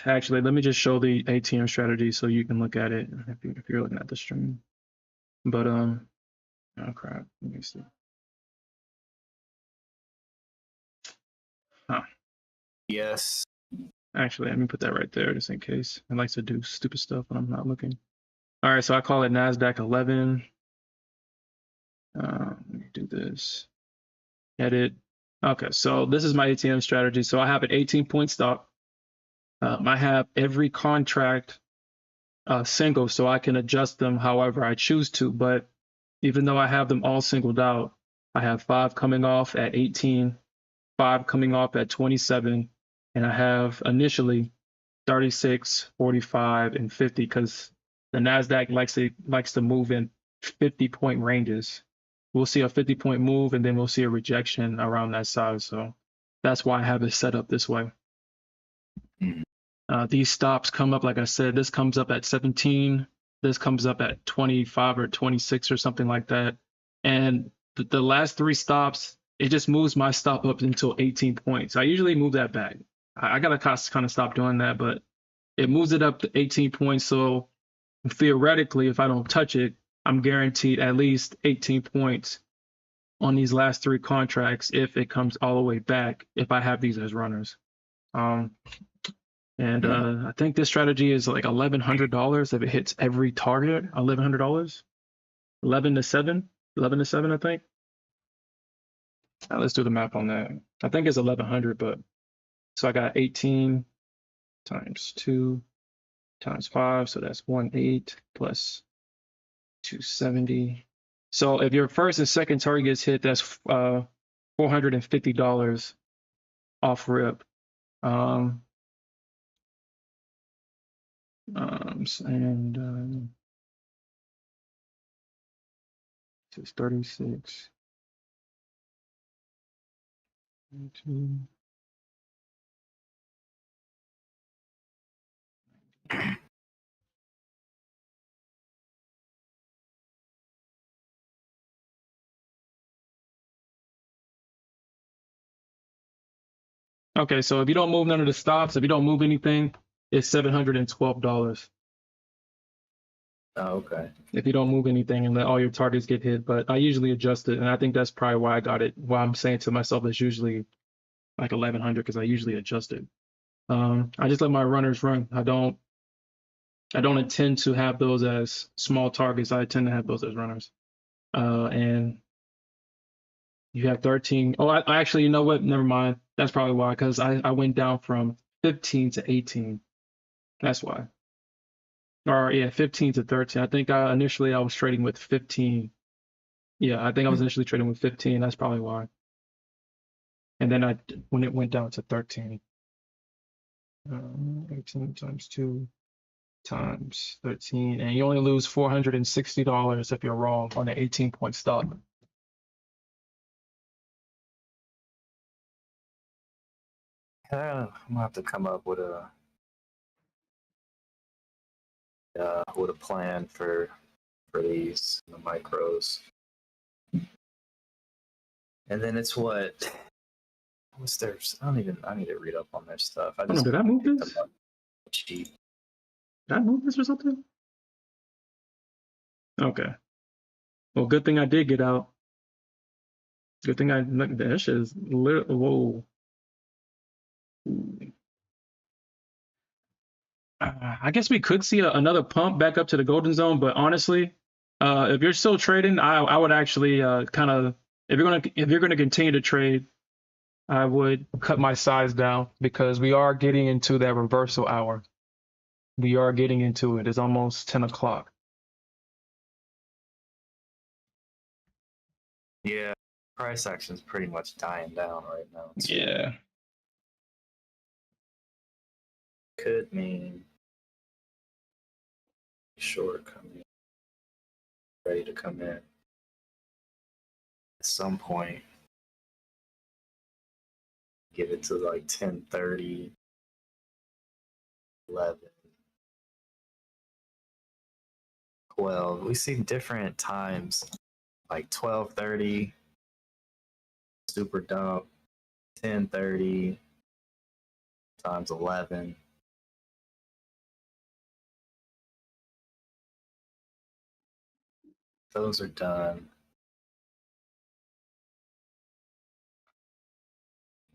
actually, let me just show the ATM strategy so you can look at it if you're looking at the stream. But oh crap, let me see. Huh. Yes. Actually, let me put that right there just in case. I like to do stupid stuff when I'm not looking. All right, so I call it Nasdaq 11. Let me do this. Edit. Okay, so this is my ATM strategy. So I have an 18-point stop. I have every contract single, so I can adjust them however I choose to. But even though I have them all singled out, I have 5 coming off at 18, 5 coming off at 27, and I have initially 36, 45, and 50 because the Nasdaq likes to move in 50-point ranges. We'll see a 50-point move, and then we'll see a rejection around that size. So that's why I have it set up this way. These stops come up, like I said, this comes up at 17. This comes up at 25 or 26 or something like that. And the last 3 stops, it just moves my stop up until 18 points. I usually move that back. I got to kind of stop doing that, but it moves it up to 18 points. So theoretically, if I don't touch it, I'm guaranteed at least 18 points on these last 3 contracts if it comes all the way back, if I have these as runners. I think this strategy is like $1,100 if it hits every target. $1,100, 11 to 7, I think. Now let's do the math on that. I think it's 1,100, but so I got 18 times 2 times 5, so that's 18 plus 270. So if your first and second target gets hit, that's $450 off rip. And it's 36. 22. Okay, so if you don't move none of the stops, if you don't move anything, it's $712. Oh, okay. If you don't move anything and let all your targets get hit. But I usually adjust it, and I think that's probably why I got it. Why I'm saying to myself it's usually like 1100 because I usually adjust it. I just let my runners run. I don't intend to have those as small targets. I tend to have those as runners. And you have 13. Oh, I actually, you know what? Never mind. That's probably why, because I went down from 15 to 18. That's why. Or yeah, 15 to 13. I think initially I was trading with 15. Yeah, I think I was initially trading with 15. That's probably why. And then when it went down to 13, 18 times 2 times 13, and you only lose $460 if you're wrong on an 18-point stop. I'm gonna have to come up with a plan for these the micros. And then it's what's theirs? I need to read up on their stuff. I just Did I move picked this? up cheap. Did I move this or something? Okay. Well, good thing I did get out. Good thing look, that shit is whoa. I guess we could see another pump back up to the golden zone, but honestly, if you're still trading, I would actually kind of if you're gonna continue to trade, I would cut my size down because we are getting into that reversal hour. We are getting into it. It's almost 10 o'clock. Yeah, price action's pretty much dying down right now. Yeah. Could mean short coming, ready to come in at some point. Give it to like 10:30, 11, 12. We see different times like 12:30, super dump, 10:30 times 11. Those are done.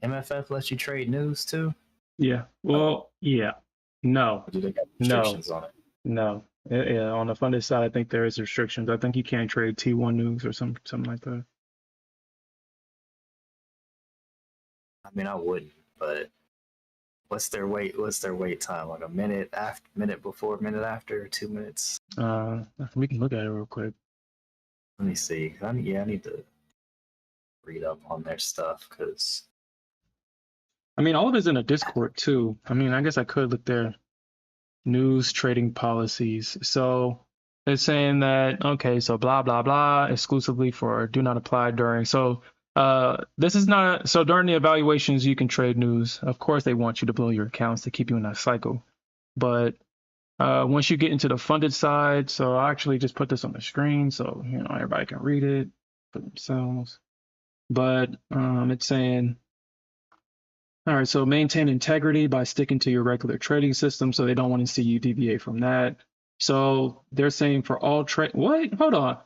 MFF lets you trade news too? Yeah. Well, yeah. No. Or do they got No. restrictions on it? No. Yeah, on the funded side, I think there is restrictions. I think you can't trade T1 news or something like that. I mean, I wouldn't, but what's their wait time? Like a minute after, minute before, minute after, 2 minutes? We can look at it real quick. Let me see. I need to read up on their stuff because I mean, all of it's in a Discord too. I mean, I guess I could look there. News trading policies. So it's saying that, okay, so blah, blah, blah, exclusively for do not apply during. So this is not, so during the evaluations, you can trade news. Of course, they want you to blow your accounts to keep you in that cycle. But once you get into the funded side, so I actually just put this on the screen so, you know, everybody can read it for themselves. But it's saying, all right, so maintain integrity by sticking to your regular trading system, so they don't want to see you deviate from that. So they're saying for all trade, what? Hold on.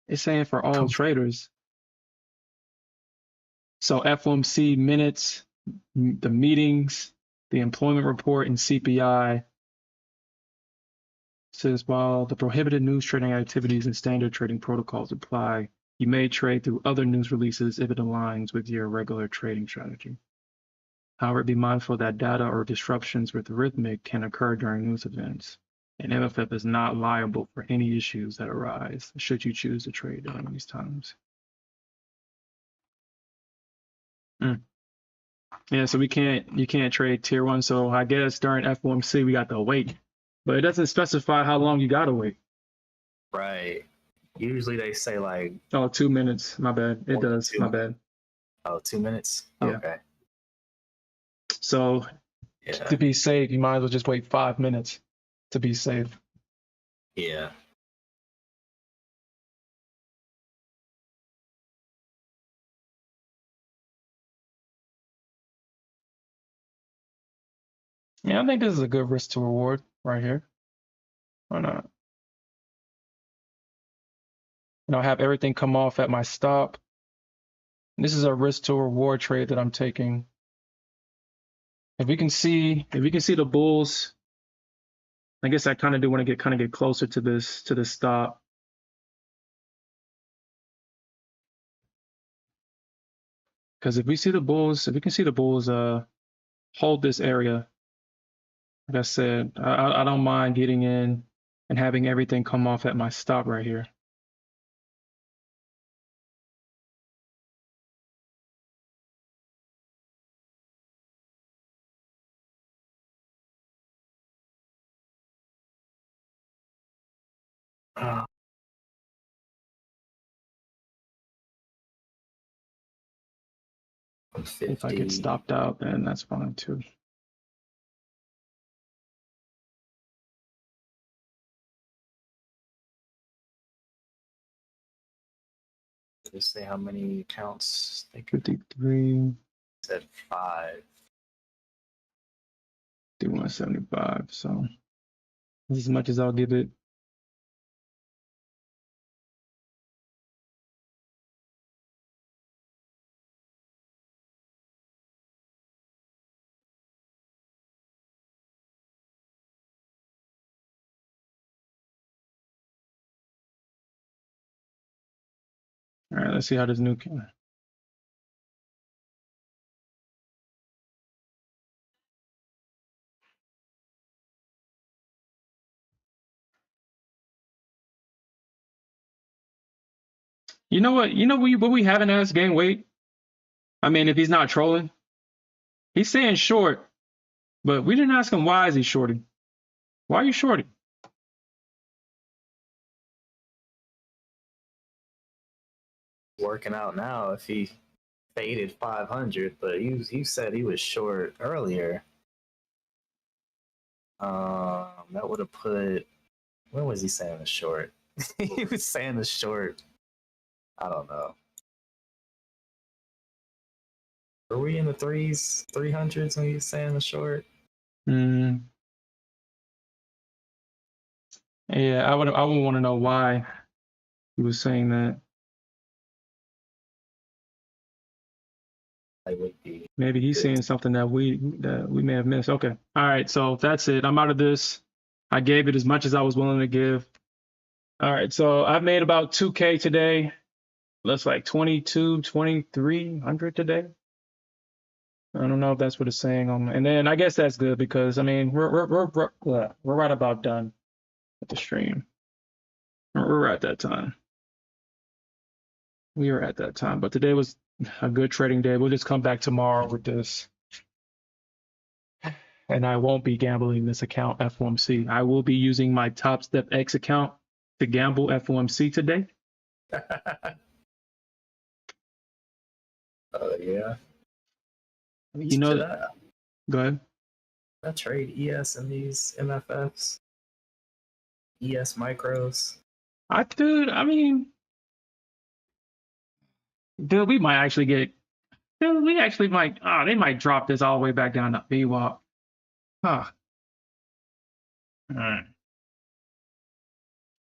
It's saying for all traders. So FOMC minutes, the meetings, the employment report, and CPI. Says while the prohibited news trading activities and standard trading protocols apply, you may trade through other news releases if it aligns with your regular trading strategy. However, be mindful that data or disruptions with Rhythmic can occur during news events, and MFF is not liable for any issues that arise should you choose to trade during these times. Yeah, so you can't trade tier one. So I guess during FOMC we got to wait, but it doesn't specify how long you gotta wait. Right. Usually they say like Oh, 2 minutes. My bad. It 1 to does. My 2. bad. Oh, 2 minutes. Yeah. Okay. So Yeah. to be safe, you might as well just wait 5 minutes to be safe. Yeah. Yeah, I think this is a good risk to reward right here. Why not? Have everything come off at my stop. This is a risk to reward trade that I'm taking. If we can see the bulls, I guess I kind of do want to get closer to this stop. Because if we can see the bulls hold this area, like I said, I don't mind getting in and having everything come off at my stop right here. Uh, 50. If I get stopped out, then that's fine too. Let's see how many accounts they could 53, said 5. 175. So this is as much as I'll give it. All right, let's see how this new. You know what? What we haven't asked gain weight. I mean, if he's not trolling, he's saying short, but we didn't ask him why is he shorting. Why are you shorting? Working out now if he faded 500, but he said he was short earlier. That would have put. When was he saying the short? He was saying the short. I don't know. Were we in the 300s when he was saying the short? Yeah, I would want to know why he was saying that. I would be. Maybe he's saying something that we may have missed. Okay. All right. So that's it. I'm out of this. I gave it as much as I was willing to give. All right. So I've made about 2K today. Looks like 2,300 today. I don't know if that's what it's saying on. And then I guess that's good because I mean we're right about done with the stream. We're at that time. We are at that time. But today was a good trading day. We'll just come back tomorrow with this. And I won't be gambling this account FOMC. I will be using my Top Step X account to gamble FOMC today. Yeah. You know, go ahead. I trade ES in these MFFs. ES micros. Dude, we might actually get. Dude, we actually might. They might drop this all the way back down to VWAP. Huh. All right.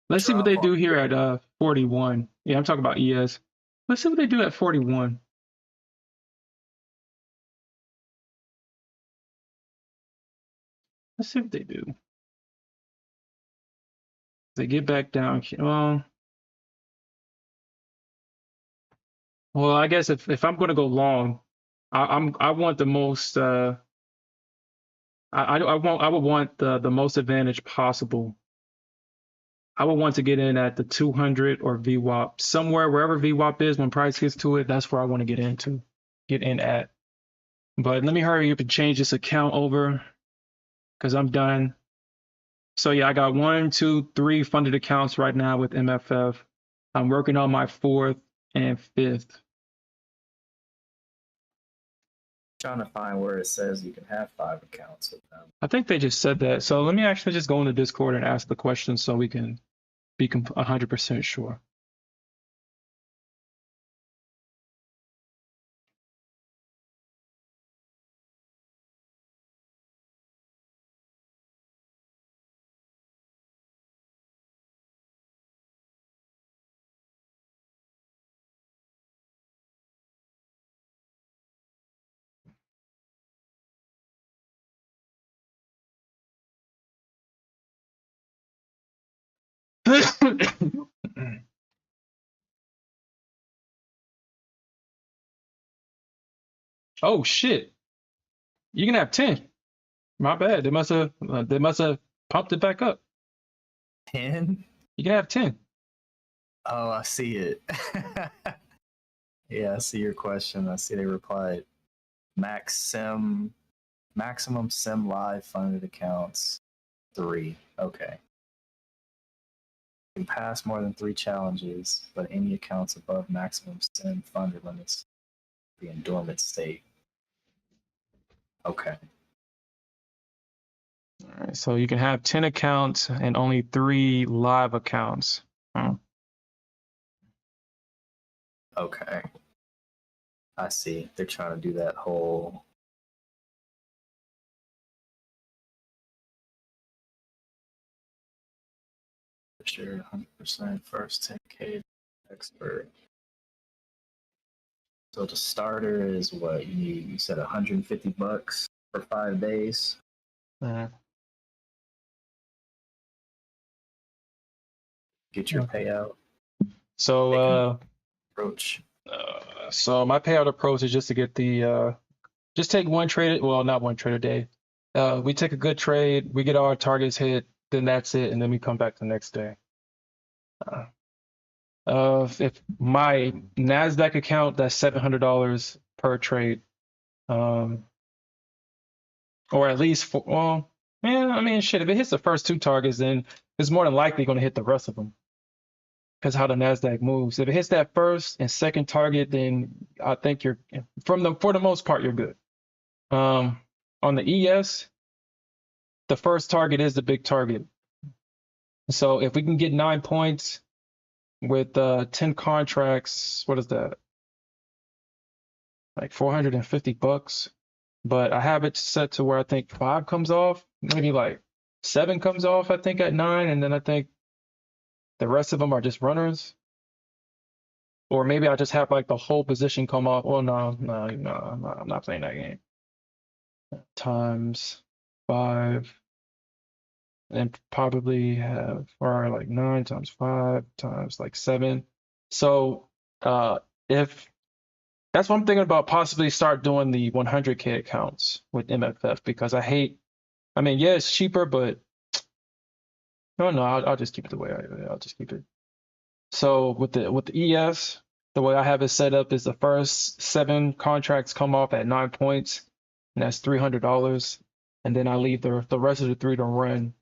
Let's see what they do here at 41. Yeah, I'm talking about ES. Let's see what they do at 41. Let's see what they do. They get back down. Well, I guess if I'm going to go long, I want the most. I would want the most advantage possible. I would want to get in at the 200 or VWAP somewhere wherever VWAP is when price gets to it. That's where I want to get in at. But let me hurry up and change this account over because I'm done. So yeah, I got 1, 2, 3 funded accounts right now with MFF. I'm working on my 4th and 5th. Trying to find where it says you can have 5 accounts with them. I think they just said that. So let me actually just go into Discord and ask the question so we can be 100% sure. Oh shit! You can have 10. My bad. They must have pumped it back up. 10? You can have 10. Oh, I see it. Yeah, I see your question. I see they replied. Maximum sim live funded accounts 3. Okay. You can pass more than 3 challenges, but any accounts above maximum sim funded limits be in dormant state. Okay. All right, so you can have 10 accounts and only 3 live accounts. Okay. I see. They're trying to do that whole sure 100% first 10K expert. So the starter is what you need. You said $150 for 5 days. Get your payout. So Approach. so my payout approach is just to get the just take one trade. Well, not one trade a day. We take a good trade, we get our targets hit, then that's it, and then we come back the next day. If my Nasdaq account, that's $700 per trade, or at least for, well, man, I mean, shit. If it hits the first 2 targets, then it's more than likely going to hit the rest of them. Because how the Nasdaq moves. If it hits that first and second target, then I think you're for the most part you're good. On the ES, the first target is the big target. So if we can get 9 points with 10 contracts, what is that? Like $450. But I have it set to where I think 5 comes off, maybe like 7 comes off, I think at 9, and then I think the rest of them are just runners. Or maybe I just have like the whole position come off. Well, no, I'm not playing that game. Times 5, and probably have, or like 9 times 5 times like 7. So if that's what I'm thinking about, possibly start doing the 100K accounts with MFF, because I mean, yeah, it's cheaper, but no, I'll just keep it the way I'll just keep it. So with the ES, the way I have it set up is the first 7 contracts come off at 9 points, and that's $300. And then I leave the rest of the 3 to run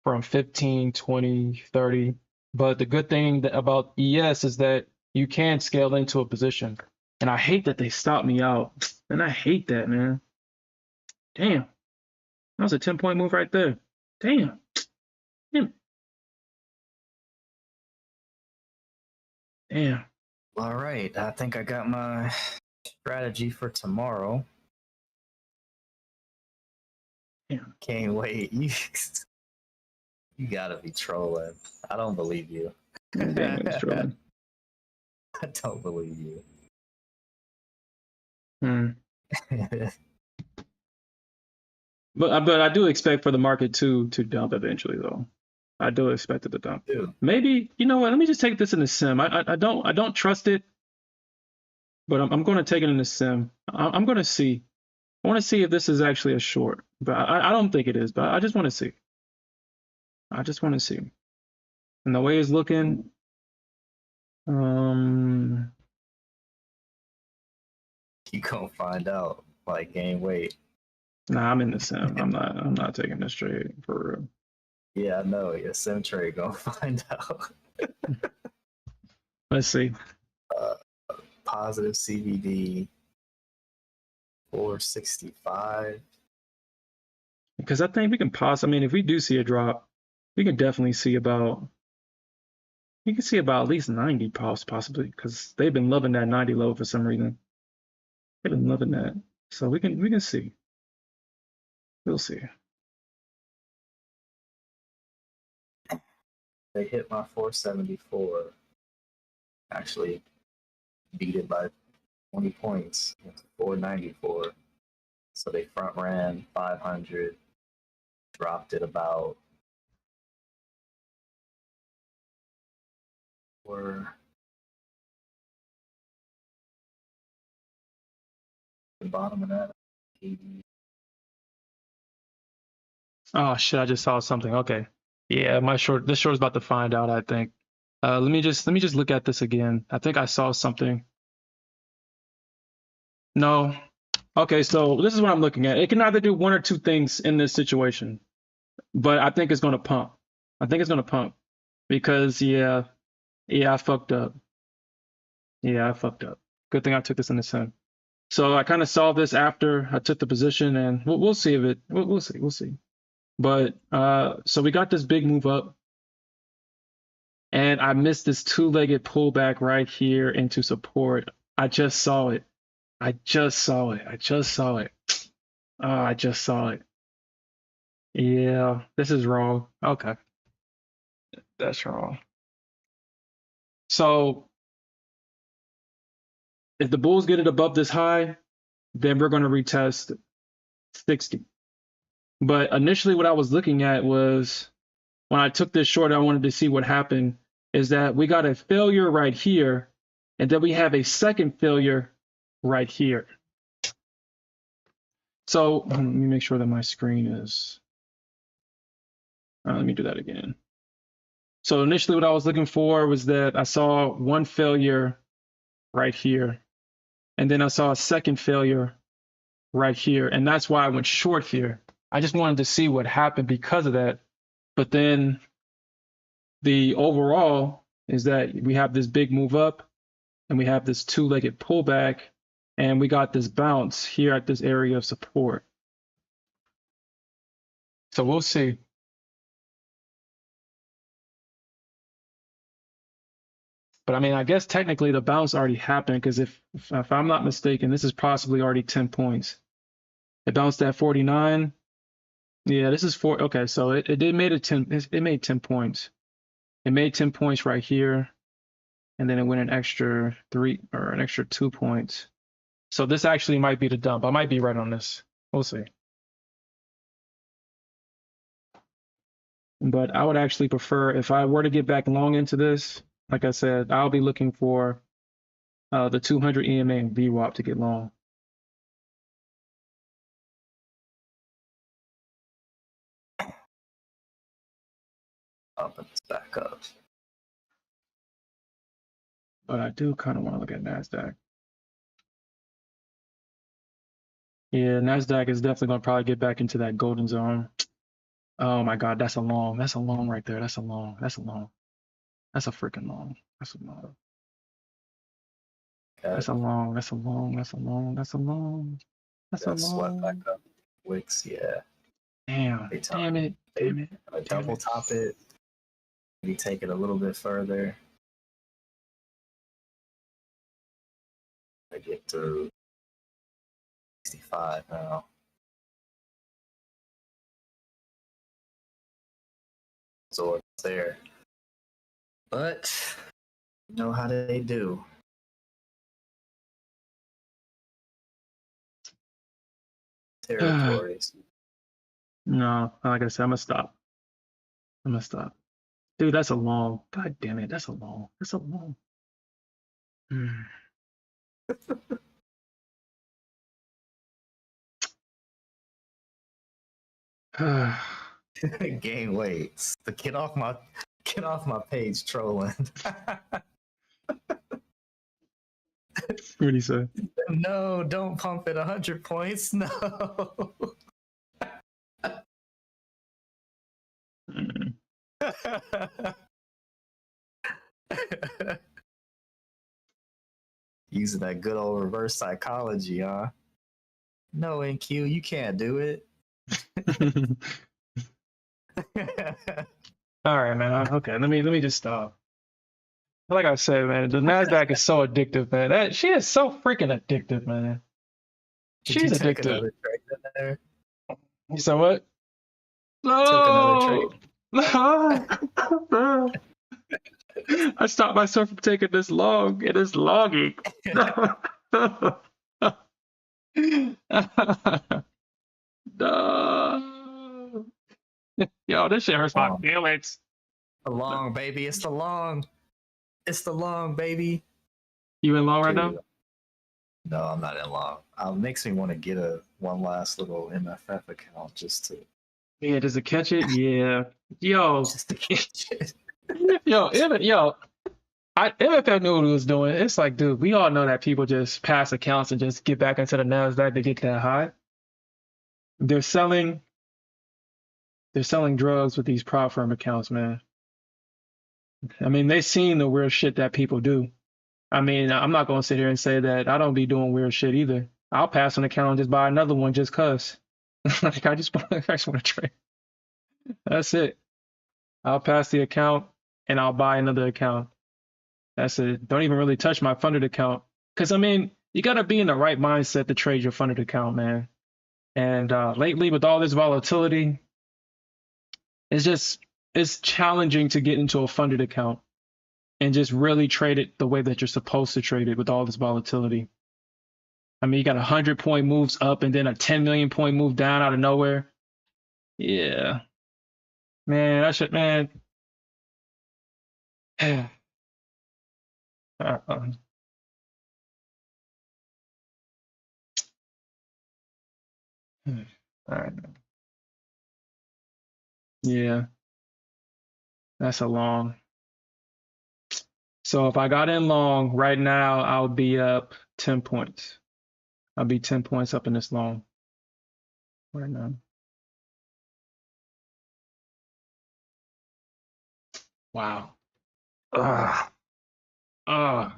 from 15, 20, 30. But the good thing about ES is that you can scale into a position. And I hate that they stopped me out. And I hate that, man. Damn. That was a 10-point move right there. Damn. Damn. All right. I think I got my strategy for tomorrow. Damn. Can't wait. You gotta be trolling. I don't believe you. Damn, it's trolling. I don't believe you. But I do expect for the market to dump eventually, though. I do expect it to dump. Dude. Maybe, you know what? Let me just take this in the sim. I don't trust it, but I'm going to take it in the sim. I'm going to see. I want to see if this is actually a short, but I don't think it is. But I just want to see. I just want to see. And the way it's looking, You gonna find out. Like gain weight. Nah, I'm in the sim. I'm not taking this trade for real. Yeah, I know. Your sim trade gonna find out. Let's see. Positive CVD 465. Because I think we can I mean, if we do see a drop, we can definitely see about at least 90 possibly, because they've been loving that 90 low for some reason. They've been loving that. So we can see. We'll see. They hit my 474. Actually beat it by 20 points. 494. So they front ran 500, dropped it about the bottom of that. Oh shit! I just saw something. Okay. Yeah, this short is about to find out, I think. Let me just look at this again. I think I saw something. No. Okay, so this is what I'm looking at. It can either do one or two things in this situation, but I think it's gonna pump. I think it's gonna pump because I fucked up. Yeah, I fucked up. Good thing I took this in the sim. So I kind of saw this after I took the position, and we'll see if it. We'll see. But so we got this big move up. And I missed this two-legged pullback right here into support. I just saw it. I just saw it. Oh, I just saw it. Yeah, this is wrong. Okay, that's wrong. So if the Bulls get it above this high, then we're going to retest 60. But initially what I was looking at was when I took this short, I wanted to see what happened, is that we got a failure right here, and then we have a second failure right here. So let me make sure that my screen is, let me do that again. So initially what I was looking for was that I saw one failure right here, and then I saw a second failure right here, and that's why I went short here. I just wanted to see what happened because of that. But then the overall is that we have this big move up, and we have this two-legged pullback, and we got this bounce here at this area of support. So we'll see. But I mean, I guess technically the bounce already happened because if I'm not mistaken, this is possibly already 10 points. It bounced at 49. Yeah, this is 4. Okay, so it made it 10. It made 10 points. It made 10 points right here, and then it went an extra 3 or an extra 2 points. So this actually might be the dump. I might be right on this. We'll see. But I would actually prefer, if I were to get back long into this, like I said, I'll be looking for the 200 EMA and VWAP to get long. Open this back up. But I do kind of want to look at Nasdaq. Yeah, Nasdaq is definitely going to probably get back into that golden zone. Oh my God, that's a long. That's a long right there. That's a long. That's a long. That's a freaking long. That's a long. That's a long. That's a long. That's a long. That's a long. That's a Swept back long. up. Wicks, yeah. Damn. Damn it. Damn it. Double top it. Maybe take it a little bit further. I get to 65 now. So it's there. But you know how they do. Territories. No, like I said, I'm gonna stop. I'm gonna stop. Dude, that's a long. God damn it. That's a long. That's a long. Gain weights. But get off my page trolling. What do you say? No, don't pump it 100 points. No. Mm. Using that good old reverse psychology, huh? No, NQ, you can't do it. All right, man. Okay, let me just stop. Like I said, man, the Nasdaq is so addictive, man. That she is so freaking addictive, man. Did you She's take addictive. another trade in there? You said what? Took another trade. No, no. I stopped myself from taking this long. It is logging. No. Yo, this shit hurts my feelings. The long, baby. It's the long. It's the long, baby. You in long right Dude, now? no, I'm not in long. It makes me want to get one last little MFF account just to Yeah, does it catch it? Yeah. Yo, catch it. yo, MFF knew what he was doing. It's like, dude, we all know that people just pass accounts and just get back into the Nasdaq to get that high. They're selling drugs with these prop firm accounts, man. I mean, they've seen the weird shit that people do. I mean, I'm not gonna sit here and say that I don't be doing weird shit either. I'll pass an account and just buy another one just cause. Like I just want to trade. That's it. I'll pass the account and I'll buy another account. That's it. Don't even really touch my funded account. Because, I mean, you got to be in the right mindset to trade your funded account, man. And lately, with all this volatility, it's challenging to get into a funded account and just really trade it the way that you're supposed to trade it with all this volatility. I mean, you got 100-point moves up and then a 10 million point move down out of nowhere. Yeah. Man, that shit, man. Uh-uh. All right. Yeah, that's a long. So if I got in long right now, I'll be up 10 points. I'll be 10 points up in this long right now. Wow. Ugh. Ugh.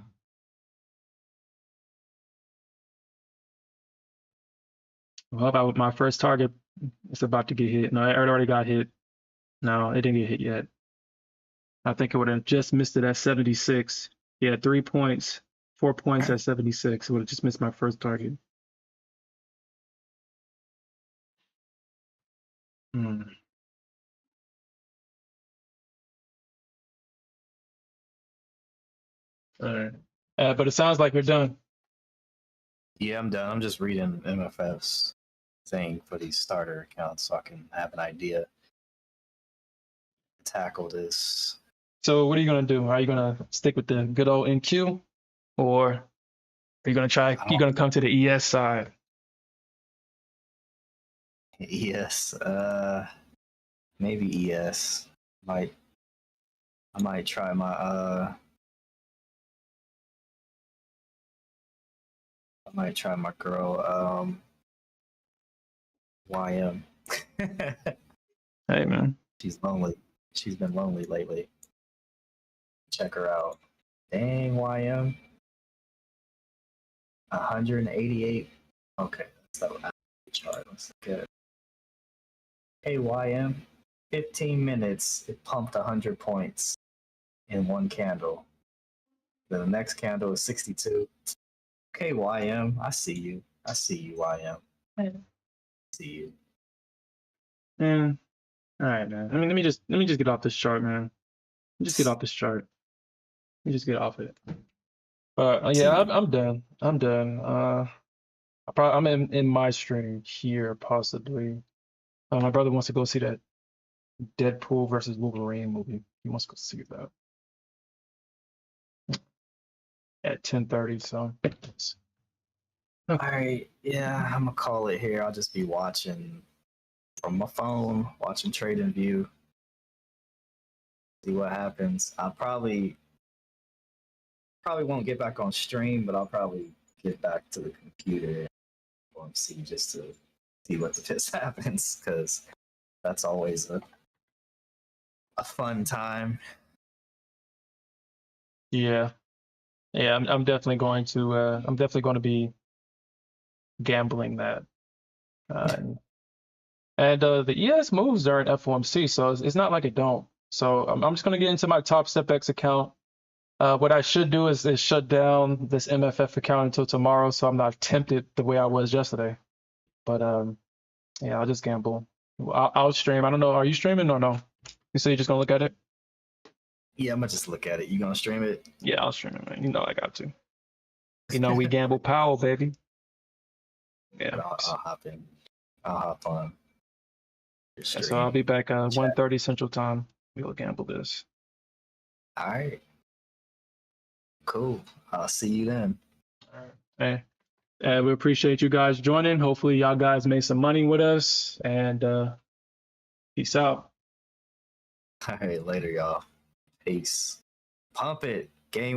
Well, about my first target, it's about to get hit. No, it already got hit. No, it didn't get hit yet. I think it would have just missed it at 76. Yeah, 3 points, 4 points at 76. It would have just missed my first target. Hmm. All right. But it sounds like you're done. Yeah, I'm done. I'm just reading MFF's thing for these starter accounts so I can have an idea to tackle this. So what are you gonna do? Are you gonna stick with the good old NQ, or are you gonna try? You gonna come to the ES side? ES, maybe ES. I might try my girl YM. Hey man. She's lonely. She's been lonely lately. Check her out. Dang, YM. 188. Okay, so chart. Let's look at it. Hey, YM. 15 minutes. It pumped 100 points in one candle. The next candle is 62. Okay, YM. I see you. I see you, YM. I see you. Man. All right, man. I mean, let me just get off this chart, man. Just get off this chart. Let me just get off it. But yeah, I'm done. I'm done. I'm in my stream here possibly. My brother wants to go see that Deadpool versus Wolverine movie. He wants to go see that at 10:30. So. All right. Yeah, I'm gonna call it here. I'll just be watching from my phone, watching TradingView. See what happens. I'll probably probably won't get back on stream, but I'll probably get back to the computer and see just to see what the piss happens, because that's always a fun time. Yeah, yeah. I'm definitely going to. I'm definitely going to be gambling that. The ES moves during FOMC, so it's not like it don't. So I'm just going to get into my Top Step X account. What I should do is shut down this MFF account until tomorrow, so I'm not tempted the way I was yesterday. But yeah, I'll just gamble. I'll stream. I don't know. Are you streaming or no? You say you're just gonna look at it? Yeah, I'm gonna just look at it. You gonna stream it? Yeah, I'll stream it, man. You know I got to. You know we gamble Powell, baby. Yeah. I'll hop in. I'll hop on. So I'll be back 1:30 Central Time. We'll gamble this. All right. Cool. I'll see you then. All right. Hey, we appreciate you guys joining. Hopefully y'all guys made some money with us, and peace out. All right, later, y'all. Peace. Pump it.